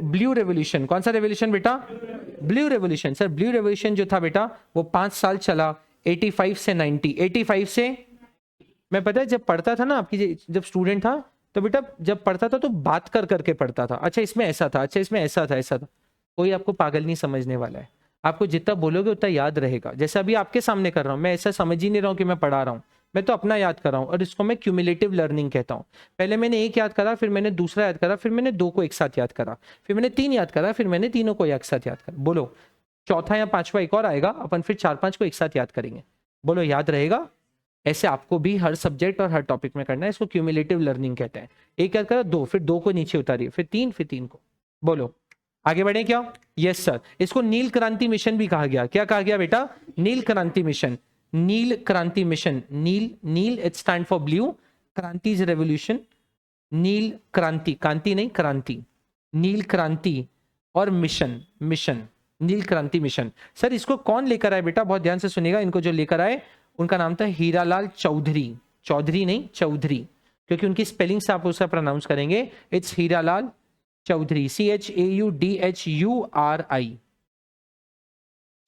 blue revolution. कौन सा रेवोल्यूशन बेटा blue revolution. Sir blue revolution जो था बेटा वो 5 साल चला, 85 से 90, 85 से, मैं पता है जब पढ़ता था ना आपकी, जब स्टूडेंट था तो बेटा जब पढ़ता था तो बात कर करके पढ़ता था, अच्छा इसमें ऐसा था, अच्छा इसमें ऐसा था, ऐसा था। कोई आपको पागल नहीं समझने वाला है, आपको जितना बोलोगे उतना याद रहेगा। जैसे अभी आपके सामने कर रहा हूं, मैं ऐसा समझ ही नहीं रहा हूं कि मैं पढ़ा रहा हूं, मैं तो अपना याद कर रहा हूं, और इसको मैं क्यूमुलेटिव लर्निंग कहता हूं। पहले मैंने एक याद करा, फिर मैंने दूसरा याद करा, फिर मैंने दो को एक साथ याद करा, फिर मैंने तीन याद करा, फिर मैंने तीनों को एक साथ याद करा। बोलो चौथा या पांचवा एक और आएगा, अपन फिर 4-5 को एक साथ याद करेंगे। बोलो याद रहेगा। ऐसे आपको भी हर सब्जेक्ट और हर टॉपिक में करना है, इसको क्यूमुलेटिव लर्निंग कहते हैं। एक याद करा, दो, फिर दो को नीचे उतारिए, फिर तीन को। बोलो आगे बढ़े क्या। यस सर, इसको नील क्रांति मिशन भी कहा गया। क्या कहा गया बेटा नील क्रांति मिशन, नील क्रांति मिशन। नील, नील इट स्टैंड फॉर ब्लू, क्रांति इज रेवोल्यूशन, नील क्रांति, क्रांति नहीं क्रांति, नील क्रांति और मिशन, मिशन नील क्रांति मिशन। सर इसको कौन लेकर आए बेटा, बहुत ध्यान से सुनिएगा, इनको जो लेकर आए उनका नाम था हीरालाल चौधरी, चौधरी नहीं चौधरी, क्योंकि उनकी स्पेलिंग से आप उसका प्रोनाउंस करेंगे, it's Hiralal Chaudhuri, CHAUDHURI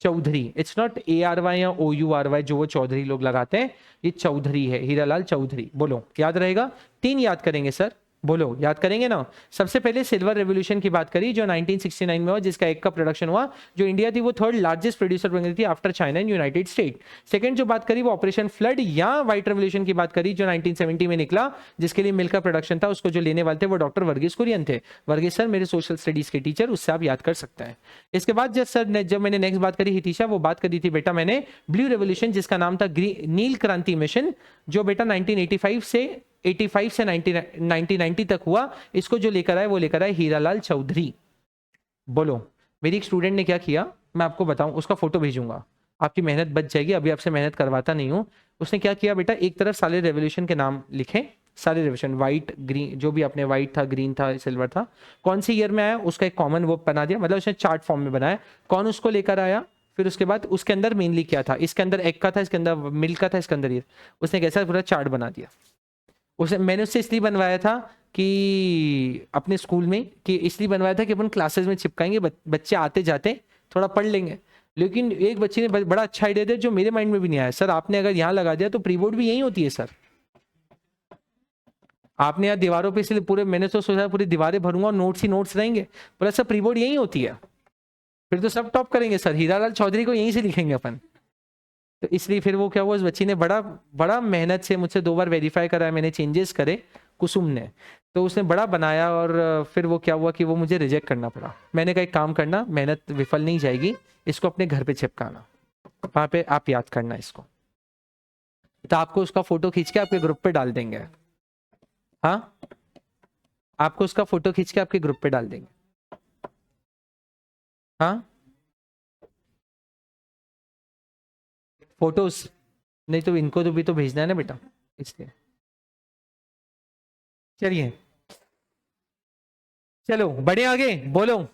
Chaudhuri, it's not ARY या OURY जो वो चौधरी लोग लगाते हैं, ये चौधरी है, हीरालाल चौधरी। बोलो याद रहेगा। तीन याद करेंगे सर, बोलो याद करेंगे ना। सबसे पहले सिल्वर रेवोल्यूशन की बात करी जो 1969 में हुआ, जिसका एक का प्रोडक्शन हुआ, जो इंडिया थी वो थर्ड लार्जेस्ट प्रोड्यूसर बन गई थी after China and United state. Second जो बात करी वो ऑपरेशन फ्लड या व्हाइट रेवोल्यूशन की बात करी जो 1970 में निकला, जिसके लिए मिल्क का प्रोडक्शन था, उसको जो लेने वाले थे वो डॉक्टर वर्गीस कुरियन थे। वर्गीस सर मेरे सोशल स्टडीज के टीचर, उससे आप याद कर सकते हैं। इसके बाद जब मैंने नेक्स्ट बात करी हितिशा, वो बात करी थी बेटा मैंने ब्लू रेवोल्यूशन, जिसका नाम था नील क्रांति मिशन, जो बेटा 1985 से 1990 तक हुआ। इसको जो लेकर आए वो लेकर आए हीरालाल चौधरी। बोलो मेरी एक स्टूडेंट ने क्या किया, मैं आपको बताऊं, उसका फोटो भेजूंगा, आपकी मेहनत बच जाएगी, अभी आपसे मेहनत करवाता नहीं हूं। उसने क्या किया बेटा, एक तरफ सारे रेवोल्यूशन के नाम लिखे, सारे रेवोल्यूशन, व्हाइट ग्रीन, जो भी अपने व्हाइट था, ग्रीन था, सिल्वर था, कौन से ईयर में आया उसका एक कॉमन वो बना दिया, मतलब उसने चार्ट फॉर्म में बनाया, कौन उसको लेकर आया। फिर उसके बाद उसके अंदर मेनली क्या था, इसके अंदर एग का था, इसके अंदर मिल्क का था, इसके अंदर ये, उसने कैसा पूरा चार्ट बना दिया। उसे मैंने उससे इसलिए बनवाया था कि अपने स्कूल में, कि इसलिए बनवाया था कि अपन क्लासेस में चिपकाएंगे, बच्चे आते जाते थोड़ा पढ़ लेंगे। लेकिन एक बच्चे ने बड़ा अच्छा आइडिया दिया जो मेरे माइंड में भी नहीं आया, सर आपने अगर यहाँ लगा दिया तो प्री बोर्ड भी यही होती है सर, आपने यहाँ दीवारों पे इसलिए पूरे, मैंने तो सोचा पूरी दीवारें भरूंगा और नोट्स ही नोट्स रहेंगे, पर सर प्री बोर्ड यही होती है, फिर तो सब टॉप करेंगे सर, हीरालाल चौधरी को यहीं से लिखेंगे अपन। तो इसलिए फिर वो क्या हुआ, उस बच्ची ने बड़ा बड़ा मेहनत से मुझसे 2 बार वेरीफाई कराया, मैंने चेंजेस करे, कुसुम ने, तो उसने बड़ा बनाया, और फिर वो क्या हुआ कि वो मुझे रिजेक्ट करना पड़ा। मैंने कहा एक काम करना, मेहनत विफल नहीं जाएगी, इसको अपने घर पे चिपकाना, वहां पे आप याद करना इसको, तो आपको उसका फोटो खींच के आपके ग्रुप पे डाल देंगे। हाँ आपको उसका फोटो खींच के आपके ग्रुप पे डाल देंगे। हाँ फोटोज नहीं तो इनको तो भी तो भेजना है ना बेटा, इसलिए। चलिए चलो बढ़े आगे। बोलो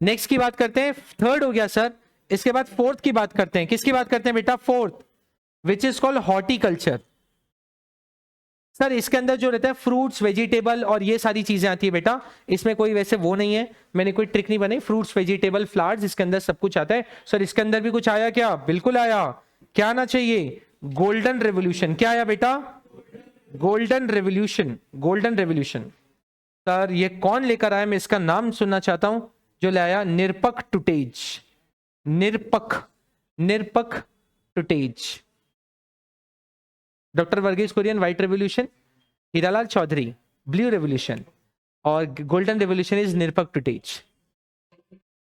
नेक्स्ट की बात करते हैं, थर्ड हो गया सर, इसके बाद फोर्थ की बात करते हैं। किसकी बात करते हैं बेटा, fourth, which is called horticulture. Sir इसके अंदर जो रहता है फ्रूट्स, वेजिटेबल और ये सारी चीजें आती है बेटा, इसमें कोई वैसे वो नहीं है, मैंने कोई ट्रिक नहीं बनाई, फ्रूट्स वेजिटेबल फ्लावर्स इसके अंदर सब कुछ आता है। सर इसके अंदर भी कुछ आया क्या, बिल्कुल आया। क्या आना चाहिए, गोल्डन रेवोल्यूशन। क्या आया बेटा, golden revolution, golden revolution. Sir ये कौन लेकर आया, मैं इसका नाम सुनना चाहता हूं, जो ले आया, Nirpakh Tutej, Nirpakh Nirpakh Tutej, doctor Verghese Kurien white revolution, Hiralal Chaudhary blue revolution, और golden revolution is Nirpakh Tutej.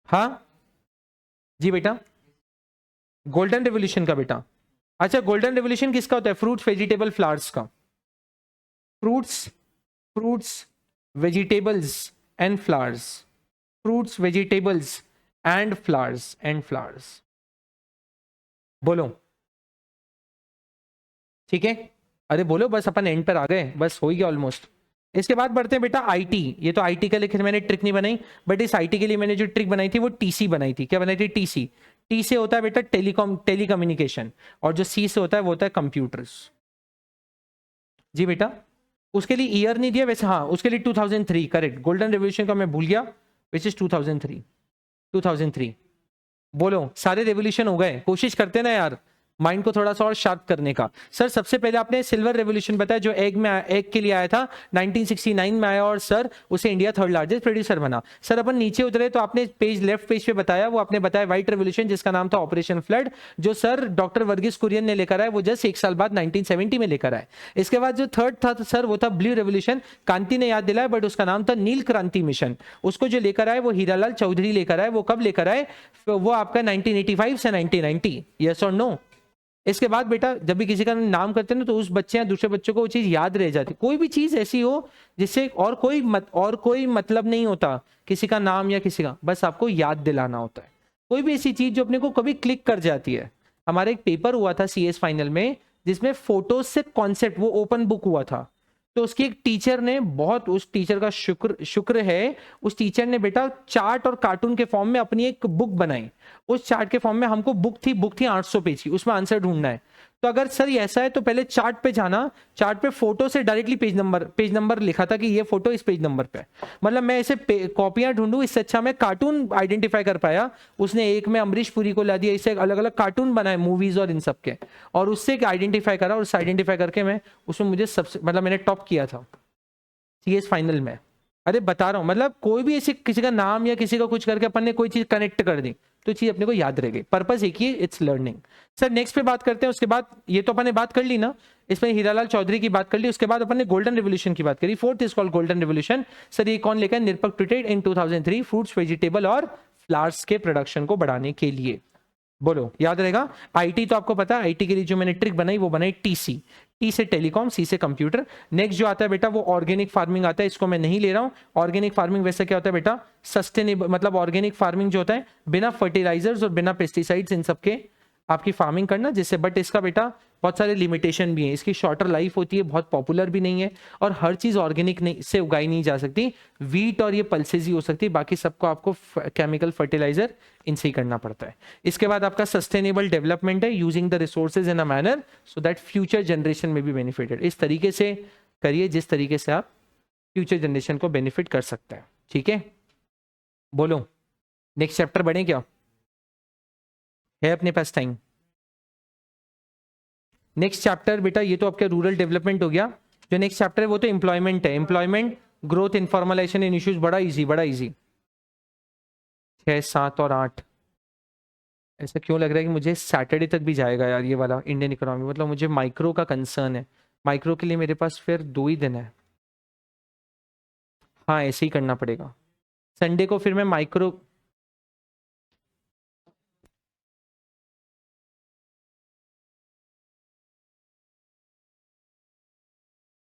हाँ जी बेटा, गोल्डन रेवोल्यूशन का बेटा। अच्छा, गोल्डन रेवोल्यूशन किसका होता है? फ्रूट्स वेजिटेबल फ्लावर्स का। Fruits, fruits vegetables and flowers, fruits vegetables and flowers, and flowers. बोलो ठीक है, अरे बोलो, बस अपन एंड पर आ गए, बस हो ही गया ऑलमोस्ट। इसके बाद बढ़ते हैं बेटा आईटी। ये तो आईटी के लिए मैंने ट्रिक नहीं बनाई, बट इस आईटी के लिए मैंने जो ट्रिक बनाई थी वो टीसी बनाई थी। क्या बनाई थी? टीसी। टी से होता है बेटा टेलीकम्युनिकेशन, और जो सी से होता है वो होता है कंप्यूटर्स। जी बेटा, उसके लिए ईयर नहीं दिया वैसे, हाँ उसके लिए 2003 करेक्ट। गोल्डन रेवोल्यूशन का मैं भूल गया, विच इज 2003। 2003। बोलो, सारे रेवोल्यूशन हो गए, कोशिश करते ना यार माइंड को थोड़ा सा और शार्प करने का। सर सबसे पहले आपने सिल्वर रेवोल्यूशन बताया जो एग के लिए आया था, 1969 में आया, और सर उसे इंडिया थर्ड लार्जेस्ट प्रोड्यूसर बना। सर अपन नीचे उतरे तो आपने पेज लेफ्ट पेज पे बताया, वो आपने बताया व्हाइट रेवोल्यूशन जिसका नाम था ऑपरेशन फ्लड, जो सर डॉक्टर वर्गीस कुरियन ने लेकर आए, वो जस्ट एक साल बाद 1970 में लेकर आए। इसके बाद जो थर्ड था सर वो था ब्लू रेवोल्यूशन, कांति ने याद दिलाया, बट उसका नाम था नील क्रांति मिशन। उसको जो लेकर आए वो हीरालाल चौधरी लेकर आए। वो कब लेकर आए? वो आपका 1985 से 1990। यस और नो? इसके बाद बेटा जब भी किसी का नाम करते हैं ना तो उस बच्चे या दूसरे बच्चों को वो चीज याद रह जाती। कोई भी चीज ऐसी हो जिससे और कोई मतलब नहीं होता किसी का नाम या किसी का, बस आपको याद दिलाना होता है। कोई भी ऐसी चीज जो अपने को कभी क्लिक कर जाती है। हमारा एक पेपर हुआ था सीएस फाइनल में जिसमें फोटोज से कॉन्सेप्ट, वो ओपन बुक हुआ था, तो उसकी एक टीचर ने, बहुत उस टीचर का शुक्र है, उस टीचर ने बेटा चार्ट और कार्टून के फॉर्म में अपनी एक बुक बनाई। उस चार्ट के फॉर्म में हमको बुक थी 800 पेज की, उसमें आंसर ढूंढना है। तो अगर सर ये ऐसा है तो पहले चार्ट पे जाना, चार्ट पे फोटो से डायरेक्टली पेज नंबर लिखा था कि ये फोटो इस पेज नंबर पे। मतलब मैं ऐसे कॉपियां ढूंढूं, इससे अच्छा मैं कार्टून आइडेंटिफाई कर पाया। उसने एक में अमरीश पुरी को ला दिया, इससे अलग अलग कार्टून बनाए मूवीज और इन सब के, और उससे आइडेंटिफाई करा, और उससे आइडेंटिफाई करके मैं उसमें मुझे सबसे मतलब मैंने टॉप किया था सीएस फाइनल में। अरे बता रहा हूं, मतलब कोई भी ऐसे किसी का नाम या किसी का कुछ करके अपन ने कोई चीज कनेक्ट कर दी तो चीज अपने को याद रह गई। पर्पस एक ही, इट्स लर्निंग। सर नेक्स्ट पे बात करते हैं। उसके बाद ये तो अपन ने बात कर ली ना, इसमें हीरालाल चौधरी की बात कर ली। उसके बाद अपन ने गोल्डन रेवोल्यूशन की बात करी। Fourth is called golden revolution. Sir ये कौन लेकर? निरपक ट्रेड इन 2003 फ्रूट्स वेजिटेबल और फ्लावर्स के प्रोडक्शन को बढ़ाने के लिए। बोलो याद रहेगा। आईटी तो आपको पता है, आईटी के लिए जो मैंने ट्रिक बनाई वो बनाई टीसी। टी से टेलीकॉम, सी से कंप्यूटर। नेक्स्ट जो आता है बेटा वो ऑर्गेनिक फार्मिंग आता है, इसको मैं नहीं ले रहा हूं। ऑर्गेनिक फार्मिंग वैसे क्या होता है बेटा? सस्टेनेबल, मतलब ऑर्गेनिक फार्मिंग जो होता है बिना फर्टिलाइजर्स और बिना पेस्टिसाइड्स इन सबके आपकी फार्मिंग करना, जिससे, बट इसका बेटा बहुत सारे लिमिटेशन भी हैं। इसकी शॉर्टर लाइफ होती है, बहुत पॉपुलर भी नहीं है, और हर चीज ऑर्गेनिक नहीं से उगाई नहीं जा सकती। वीट और ये पल्सेज ही हो सकती है, बाकी सबको आपको केमिकल फर्टिलाइजर इनसे ही करना पड़ता है। इसके बाद आपका सस्टेनेबल डेवलपमेंट है, using the resources in a manner so that future generation में भी बेनिफिटेड। इस तरीके से करिए जिस तरीके से आप फ्यूचर जनरेशन को बेनिफिट कर सकते हैं। ठीक है, बोलो नेक्स्ट चैप्टर बढ़े क्या है अपने पास टाइम? नेक्स्ट चैप्टर बेटा ये तो आपका रूरल डेवलपमेंट हो गया। जो नेक्स्ट चैप्टर है वो तो एम्प्लॉयमेंट है। एम्प्लॉयमेंट, ग्रोथ, इन्फॉर्मलाइजेशन इन इश्यूज, बड़ा इजी, बड़ा इजी। 6, 7 और 8 ऐसा क्यों लग रहा है कि मुझे सैटरडे तक भी जाएगा यार ये वाला इंडियन इकोनॉमी? मतलब मुझे माइक्रो का कंसर्न है। माइक्रो के लिए मेरे पास फिर 2 ही दिन है। हाँ ऐसे ही करना पड़ेगा। संडे को फिर मैं माइक्रो